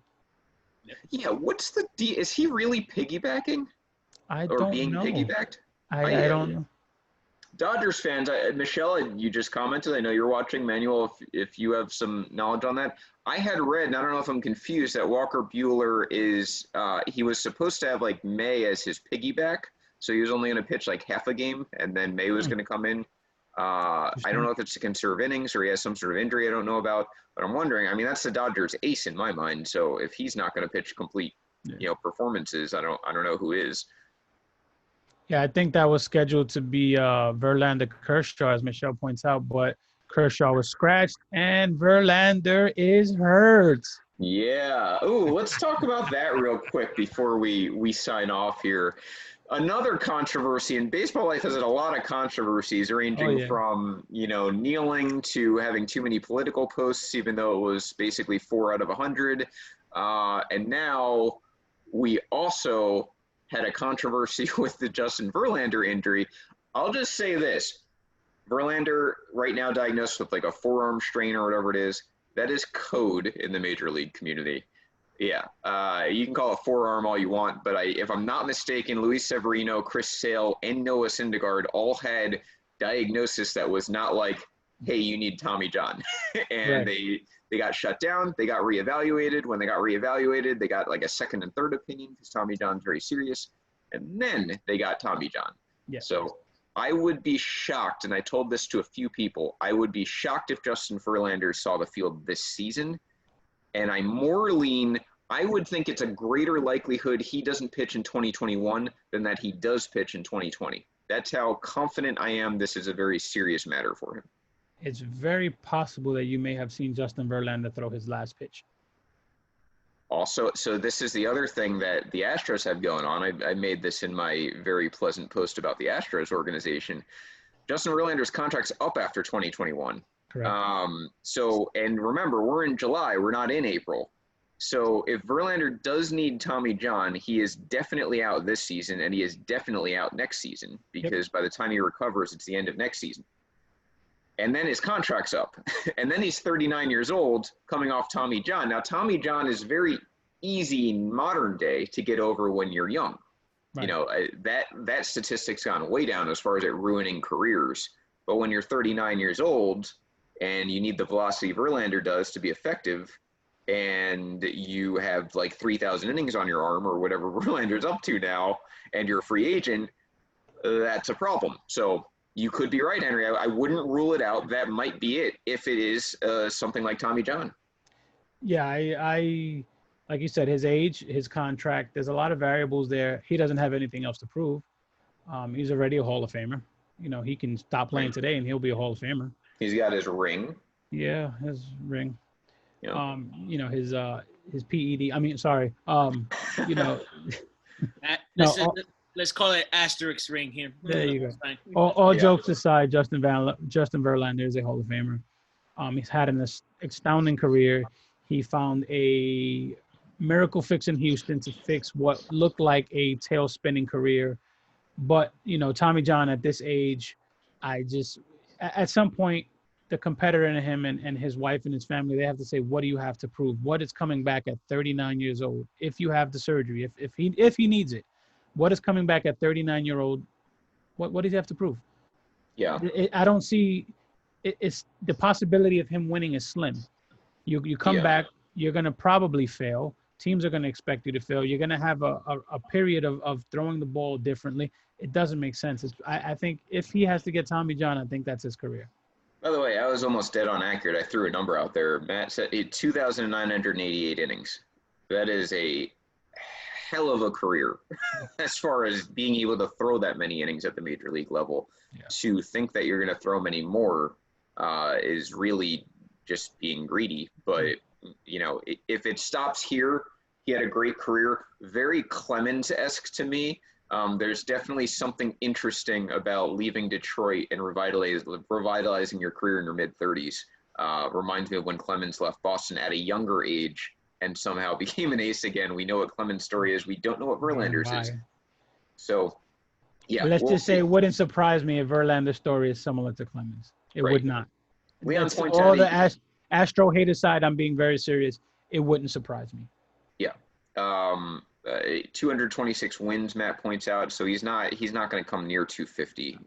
Yeah, what's the deal? Is he really piggybacking? I don't know. Or being piggybacked? I don't know. Dodgers fans, Michelle, you just commented. I know you're watching. Manuel, if you have some knowledge on that. I had read, and I don't know if I'm confused, that Walker Buehler he was supposed to have like May as his piggyback, So he was only going to pitch like half a game, and then May was going to come in. I don't know if it's to conserve innings or he has some sort of injury I don't know about, but I'm wondering, I mean, that's the Dodgers ace in my mind. So if he's not going to pitch complete, performances, I don't know who is. Yeah, I think that was scheduled to be Verlander Kershaw, as Michelle points out, but Kershaw was scratched and Verlander is hurt. Yeah. Ooh, let's talk about that real quick before we sign off here. Another controversy, and baseball life has had a lot of controversies ranging from, kneeling to having too many political posts, even though it was basically 4 out of 100. And now we also had a controversy with the Justin Verlander injury. I'll just say this. Verlander right now diagnosed with like a forearm strain or whatever it is. That is code in the major league community. Yeah, you can call it forearm all you want, but if I'm not mistaken, Luis Severino, Chris Sale, and Noah Syndergaard all had diagnosis that was not like, hey, you need Tommy John. And they got shut down. They got reevaluated. When they got reevaluated, they got like a second and third opinion because Tommy John's very serious. And then they got Tommy John. Yeah. So I would be shocked, and I told this to a few people, I would be shocked if Justin Verlander saw the field this season. And I would think it's a greater likelihood he doesn't pitch in 2021 than that he does pitch in 2020. That's how confident I am this is a very serious matter for him. It's very possible that you may have seen Justin Verlander throw his last pitch. Also, so this is the other thing that the Astros have going on. I made this in my very pleasant post about the Astros organization. Justin Verlander's contract's up after 2021. Correct. And remember, we're in July. We're not in April. So if Verlander does need Tommy John, he is definitely out this season, and he is definitely out next season because by the time he recovers, it's the end of next season. And then his contract's up. And then he's 39 years old coming off Tommy John. Now, Tommy John is very easy in modern day to get over when you're young. Right. That statistic's gone way down as far as it ruining careers. But when you're 39 years old and you need the velocity Verlander does to be effective, and you have like 3,000 innings on your arm or whatever Verlander's up to now, and you're a free agent, that's a problem. So you could be right, Henry. I wouldn't rule it out. That might be it if it is something like Tommy John. Yeah, I like you said, his age, his contract, there's a lot of variables there. He doesn't have anything else to prove. He's already a Hall of Famer. He can stop playing today and he'll be a Hall of Famer. He's got his ring. Yeah, his ring. Yeah. His PED. I mean, sorry. Let's call it asterisk ring here. There you go. All jokes aside, Justin Verlander is a Hall of Famer. He's had an astounding career. He found a miracle fix in Houston to fix what looked like a tail-spinning career. But, Tommy John at this age, at some point, the competitor in him and his wife and his family, they have to say, what do you have to prove? What is coming back at 39 years old? If you have the surgery, if he needs it, what is coming back at 39-year-old? What does he have to prove? Yeah. I don't see it's the possibility of him winning is slim. You come back, you're going to probably fail. Teams are going to expect you to fail. You're going to have a period of throwing the ball differently. It doesn't make sense. I think if he has to get Tommy John, I think that's his career. By the way, I was almost dead on accurate. I threw a number out there. Matt said 2,988 innings. That is a hell of a career as far as being able to throw that many innings at the major league level. Yeah. To think that you're going to throw many more is really just being greedy. But, if it stops here, he had a great career. Very Clemens-esque to me. There's definitely something interesting about leaving Detroit and revitalizing your career in your mid-30s. Reminds me of when Clemens left Boston at a younger age and somehow became an ace again. We know what Clemens' story is. We don't know what Verlander's is. So, yeah. Let's just say it wouldn't surprise me if Verlander's story is similar to Clemens. It would not. Leon points all out the Astro hate aside, I'm being very serious. It wouldn't surprise me. Yeah. 226 wins, Matt points out, so he's not going to come near 250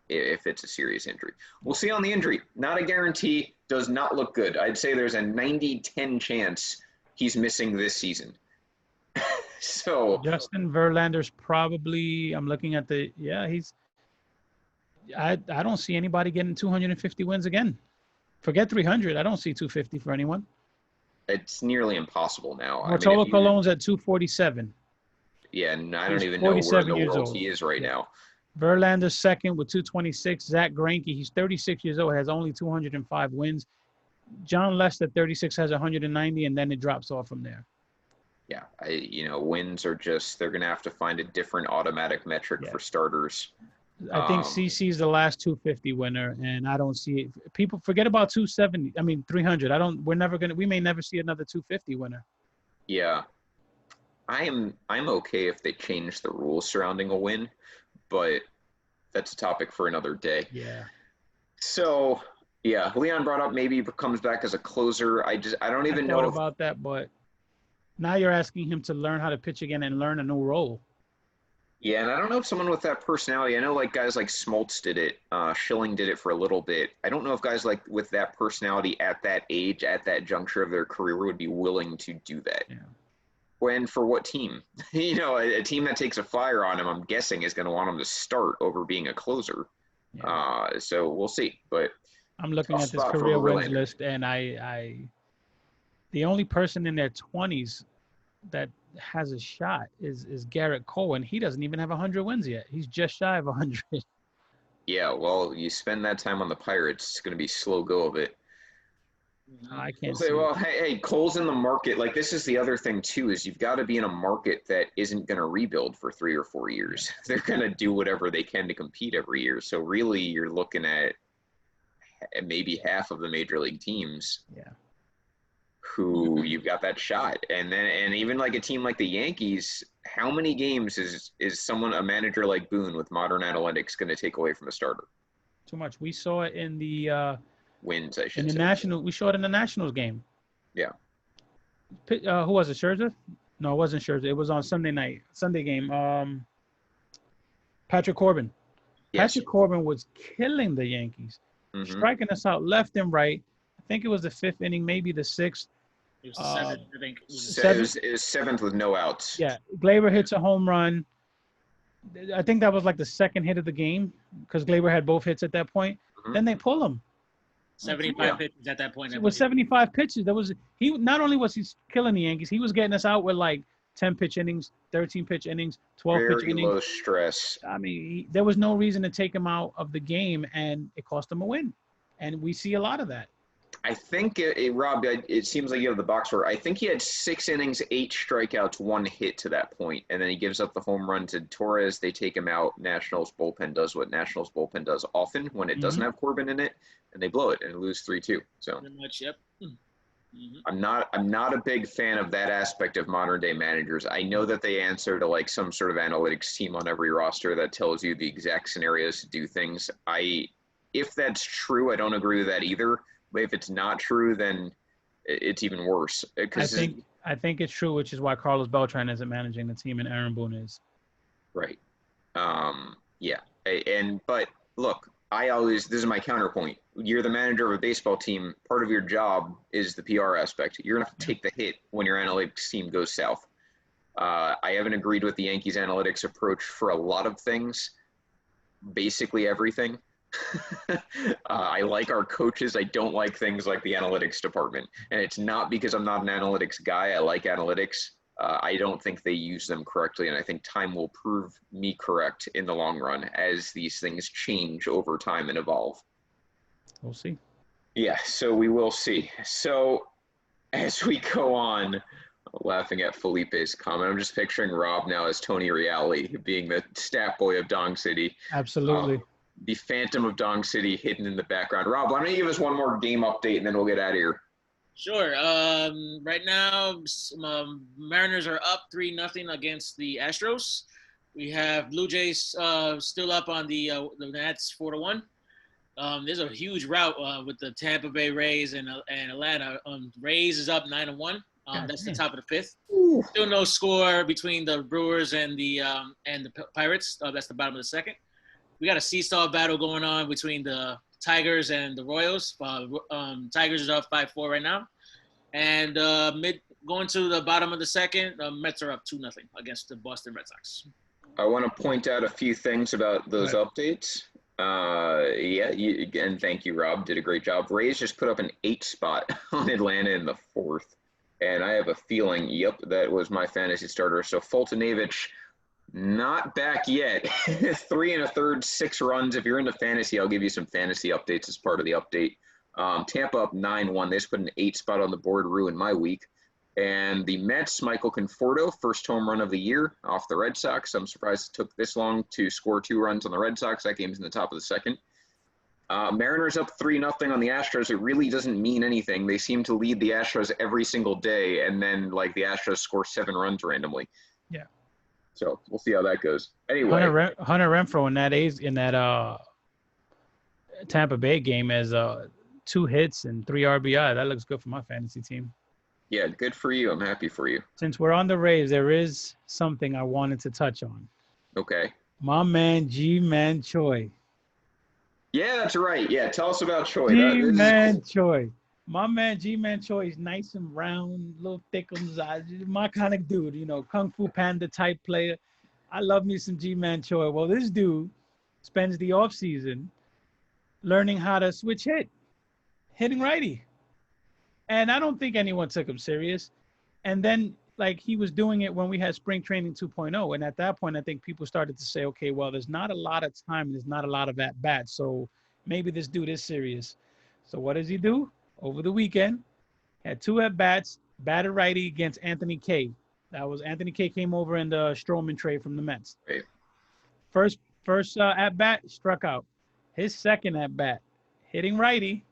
if it's a serious injury. We'll see on the injury. Not a guarantee. Does not look good. I'd say there's a 90-10 chance he's missing this season. So Justin Verlander's probably. I'm looking at the. Yeah, he's. I don't see anybody getting 250 wins again. Forget 300. I don't see 250 for anyone. it's nearly impossible now. Bartolo Colon's at 247. Yeah, and I He's don't even know where in 47 the years world old. he is right now. Verlander's second with 226. Zach Greinke, he's 36 years old, has only 205 wins. John Lester, 36, has 190, and then it drops off from there. Yeah, wins are just, they're going to have to find a different automatic metric for starters. I think CC is the last 250 winner, and I don't see it. People forget about 270. 300. We may never see another 250 winner. Yeah. I'm okay if they change the rules surrounding a win, but that's a topic for another day. Yeah. So, yeah, Leon brought up maybe he comes back as a closer. I don't even know about that, but now you're asking him to learn how to pitch again and learn a new role. Yeah, and I don't know if someone with that personality, I know like guys like Smoltz did it, Schilling did it for a little bit. I don't know if guys like with that personality at that age, at that juncture of their career would be willing to do that. Yeah. When for what team? A team that takes a flyer on him, I'm guessing, is going to want him to start over being a closer. Yeah. So we'll see. But I'm looking at this career wins list, and the only person in their 20s that has a shot is Garrett Cole, and he doesn't even have 100 wins yet. He's just shy of 100. Yeah, well, you spend that time on the Pirates, it's going to be slow go of it. I can't say. Well, hey, Cole's in the market. Like, this is the other thing, too, is you've got to be in a market that isn't going to rebuild for 3 or 4 years. They're going to do whatever they can to compete every year. So, really, you're looking at maybe half of the major league teams. Yeah. Who you've got that shot. And even like a team like the Yankees, how many games is a manager like Boone with modern analytics going to take away from a starter? Too much. We saw it in the wins, I should say. We saw it in the Nationals game. Yeah. Who was it? Scherzer? No, it wasn't Scherzer. It was on Sunday game. Patrick Corbin. Yes. Patrick Corbin was killing the Yankees, striking us out left and right. I think it was the 5th inning, maybe the 6th. It was 7th, I think. It was 7th with no outs. Yeah. Gleyber hits a home run. I think that was like the second hit of the game because Gleyber had both hits at that point. Then they pull him. 75 pitches at that point. It was 75 pitches. He not only was he killing the Yankees, he was getting us out with like 10-pitch innings, 13-pitch innings, 12-pitch innings. Very low stress. There was no reason to take him out of the game, and it cost him a win. And we see a lot of that. I think, Rob, it seems like you have the box score. I think he had 6 innings, 8 strikeouts, 1 hit to that point, and then he gives up the home run to Torres. They take him out. Nationals bullpen does what Nationals bullpen does often when it doesn't have Corbin in it, and they blow it and lose 3-2. So pretty much, yep. I'm not a big fan of that aspect of modern day managers. I know that they answer to like some sort of analytics team on every roster that tells you the exact scenarios to do things. If that's true, I don't agree with that either. But if it's not true, then it's even worse. I think it's true, which is why Carlos Beltran isn't managing the team and Aaron Boone is. Right. Yeah. But look, this is my counterpoint. You're the manager of a baseball team. Part of your job is the PR aspect. You're going to have to take the hit when your analytics team goes south. I haven't agreed with the Yankees analytics approach for a lot of things, basically everything. I like our coaches. I don't like things like the analytics department. And it's not because I'm not an analytics guy. I like analytics. I don't think they use them correctly. And I think time will prove me correct in the long run as these things change over time and evolve. We'll see. Yeah, so we will see. So as we go on, laughing at Felipe's comment, I'm just picturing Rob now as Tony Reale being the stat boy of Dong City. Absolutely. The phantom of Dong City hidden in the background. Rob, why don't you give us one more game update and then we'll get out of here. Sure. Right now, Mariners are up 3-0 against the Astros. We have Blue Jays still up on the Nats 4-1. There's a huge rout with the Tampa Bay Rays and Atlanta. Rays is up 9-1. That's the top of the 5th. Ooh. Still no score between the Brewers and the Pirates. That's the bottom of the 2nd. We got a seesaw battle going on between the Tigers and the Royals. Tigers is up 5-4 right now. And going to the bottom of the second, the Mets are up 2-0 against the Boston Red Sox. I want to point out a few things about those updates. And thank you, Rob. Did a great job. Rays just put up an 8 spot on Atlanta in the 4th. And I have a feeling, that was my fantasy starter. So Fultonavich, not back yet. 3 1/3, 6 runs. If you're into fantasy, I'll give you some fantasy updates as part of the update. Tampa up 9-1. They just put an 8 spot on the board, ruined my week. And the Mets, Michael Conforto, first home run of the year off the Red Sox. I'm surprised it took this long to score 2 runs on the Red Sox. That game's in the top of the second. Mariners up 3-0 on the Astros. It really doesn't mean anything. They seem to lead the Astros every single day, and then the Astros score 7 runs randomly. Yeah. So we'll see how that goes. Anyway, Hunter Renfroe in that Tampa Bay game has 2 hits and 3 RBI. That looks good for my fantasy team. Yeah, good for you. I'm happy for you. Since we're on the Rays, there is something I wanted to touch on. Okay. My man, G-Man Choi. Yeah, that's right. Yeah, tell us about Choi. G-Man Choi. My man, G-Man Choi is nice and round, a little thick on the eyes. My kind of dude, Kung Fu Panda type player. I love me some G-Man Choi. Well, this dude spends the offseason learning how to switch hitting righty. And I don't think anyone took him serious. And then, he was doing it when we had spring training 2.0. And at that point, I think people started to say, okay, well, there's not a lot of time. There's not a lot of at-bats. So maybe this dude is serious. So what does he do? Over the weekend, had 2 at-bats, batted righty against Anthony Kay. Anthony Kay came over in the Stroman trade from the Mets. Right. First at-bat, struck out. His second at-bat, hitting righty,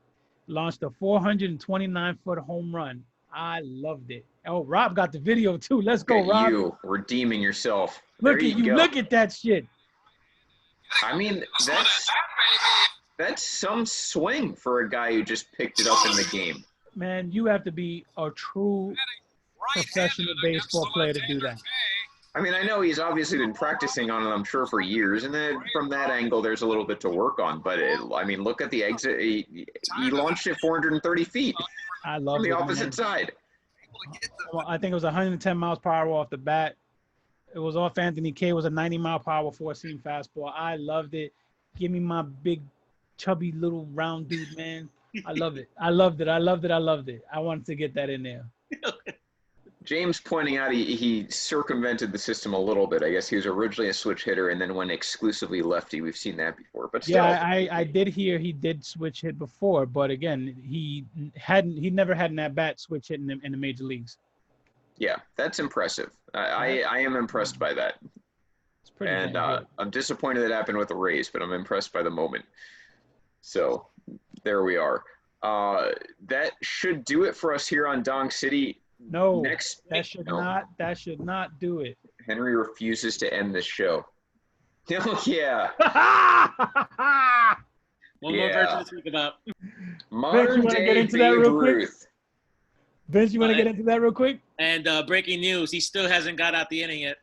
launched a 429-foot home run. I loved it. Oh, Rob got the video too. Let's go, Rob. You redeeming yourself. Look at you. Look at that shit. I mean, that's some swing for a guy who just picked it up in the game. Man, you have to be a true professional baseball player to do that. I mean, I know he's obviously been practicing on it, I'm sure, for years. And then from that angle, there's a little bit to work on. But, look at the exit. He launched it 430 feet I love from the it, opposite man. side. Well, I think it was 110 miles per hour off the bat. It was off Anthony Kay. It was a 90-mile-per-hour four-seam fastball. I loved it. Give me my big, chubby, little round dude, man. I love it. I loved it. I wanted to get that in there. James pointing out he circumvented the system a little bit. I guess he was originally a switch hitter and then went exclusively lefty. We've seen that before. But still. Yeah, I did hear he did switch hit before, but again, he never had an at-bat switch hit in the major leagues. Yeah, that's impressive. I am impressed by that. It's pretty and I'm disappointed that happened with the Rays, but I'm impressed by the moment. So there we are. That should do it for us here on Dong City. No, that should not do it. Henry refuses to end this show. Oh, yeah. One more person to think about. Modern day Babe Ruth. Vince, you want to get into that real quick? And breaking news, he still hasn't got out the inning yet.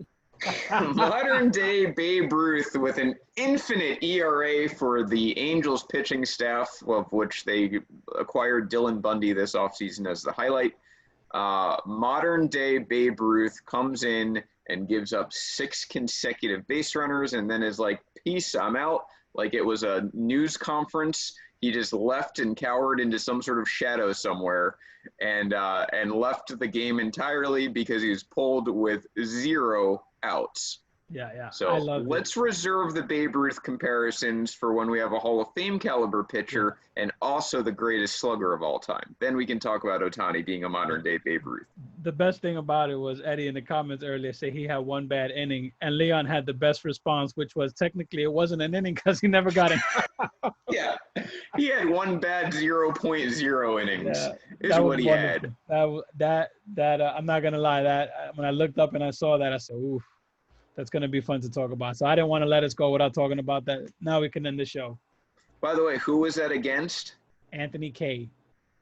Modern day Babe Ruth with an infinite ERA for the Angels pitching staff, of which they acquired Dylan Bundy this offseason as the highlight. Modern day Babe Ruth comes in and gives up 6 consecutive base runners and then is like, peace, I'm out. Like it was a news conference. He just left and cowered into some sort of shadow somewhere and left the game entirely because he was pulled with 0 outs. Yeah. So let's reserve the Babe Ruth comparisons for when we have a Hall of Fame caliber pitcher and also the greatest slugger of all time. Then we can talk about Ohtani being a modern day Babe Ruth. The best thing about it was Eddie in the comments earlier say he had 1 bad inning, and Leon had the best response, which was technically it wasn't an inning because he never got it. Yeah, he had 1 bad 0.0 innings. Yeah, is what he wonderful. had. That I'm not gonna lie. That when I looked up and I saw that, I said, "Oof, that's gonna be fun to talk about." So I didn't want to let us go without talking about that. Now we can end the show. By the way, who was that against? Anthony Kay.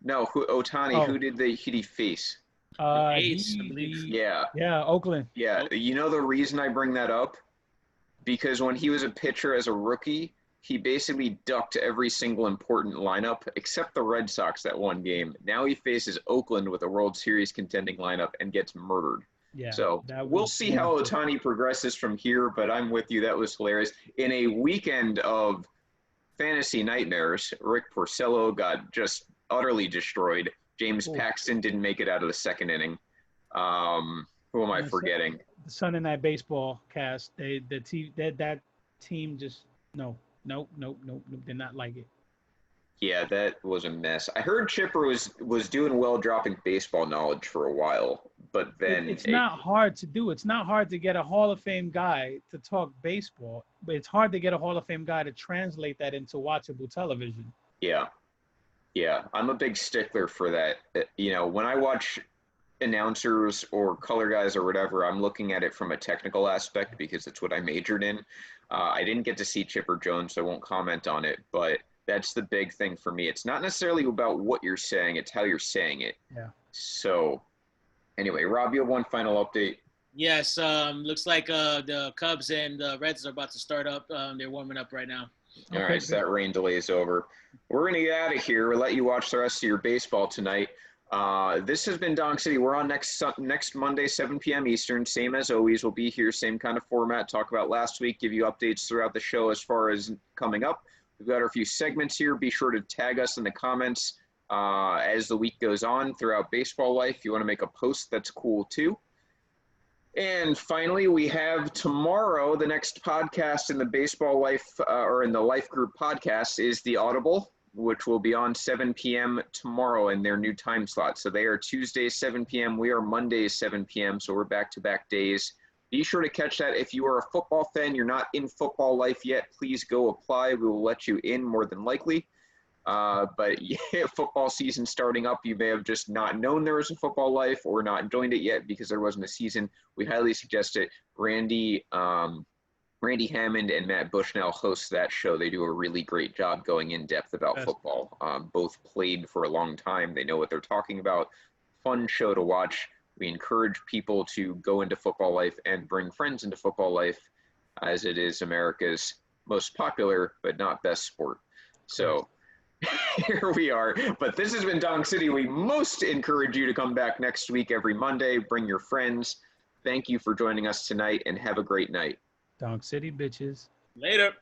No, Ohtani. Oh. Who did he face? Ace, I believe. Yeah, Oakland. Yeah, you know the reason I bring that up? Because when he was a pitcher as a rookie, he basically ducked every single important lineup except the Red Sox that one game. Now he faces Oakland with a World Series contending lineup and gets murdered. Yeah. So we'll see how Ohtani progresses from here, but I'm with you. That was hilarious. In a weekend of fantasy nightmares, Rick Porcello got just utterly destroyed. James Paxton didn't make it out of the second inning. Who am I forgetting? The Sunday Night Baseball cast. That team just nope, did not like it. Yeah, that was a mess. I heard Chipper was doing well dropping baseball knowledge for a while, but then it's not hard to do. It's not hard to get a Hall of Fame guy to talk baseball, but it's hard to get a Hall of Fame guy to translate that into watchable television. Yeah. I'm a big stickler for that. When I watch announcers or color guys or whatever, I'm looking at it from a technical aspect because it's what I majored in. I didn't get to see Chipper Jones, so I won't comment on it, but that's the big thing for me. It's not necessarily about what you're saying, it's how you're saying it. Yeah. So anyway, Rob, you have one final update. Yes, looks like the Cubs and the Reds are about to start up. They're warming up right now. All right, so that rain delay is over. We're going to get out of here. We'll let you watch the rest of your baseball tonight. This has been Dong City. We're on next Monday, 7 p.m. Eastern. Same as always. We'll be here, same kind of format. Talk about last week, give you updates throughout the show as far as coming up. We've got our few segments here. Be sure to tag us in the comments as the week goes on throughout baseball life. If you want to make a post, that's cool too. And finally, we have tomorrow, the next podcast in the Baseball Life or in the Life Group podcast is The Audible, which will be on 7 p.m. tomorrow in their new time slot. So they are Tuesdays, 7 p.m. We are Mondays, 7 p.m. So we're back-to-back days. Be sure to catch that. If you are a football fan, you're not in Football Life yet, please go apply. We will let you in more than likely. But yeah, football season starting up, you may have just not known there was a Football Life or not joined it yet because there wasn't a season. We highly suggest it. Randy Hammond and Matt Bushnell host that show. They do a really great job going in depth about football. Both played for a long time. They know what they're talking about. Fun show to watch. We encourage people to go into Football Life and bring friends into Football Life, as it is America's most popular but not best sport. So here we are. But this has been Dong City. We most encourage you to come back next week every Monday. Bring your friends. Thank you for joining us tonight and have a great night. Dong City, bitches. Later.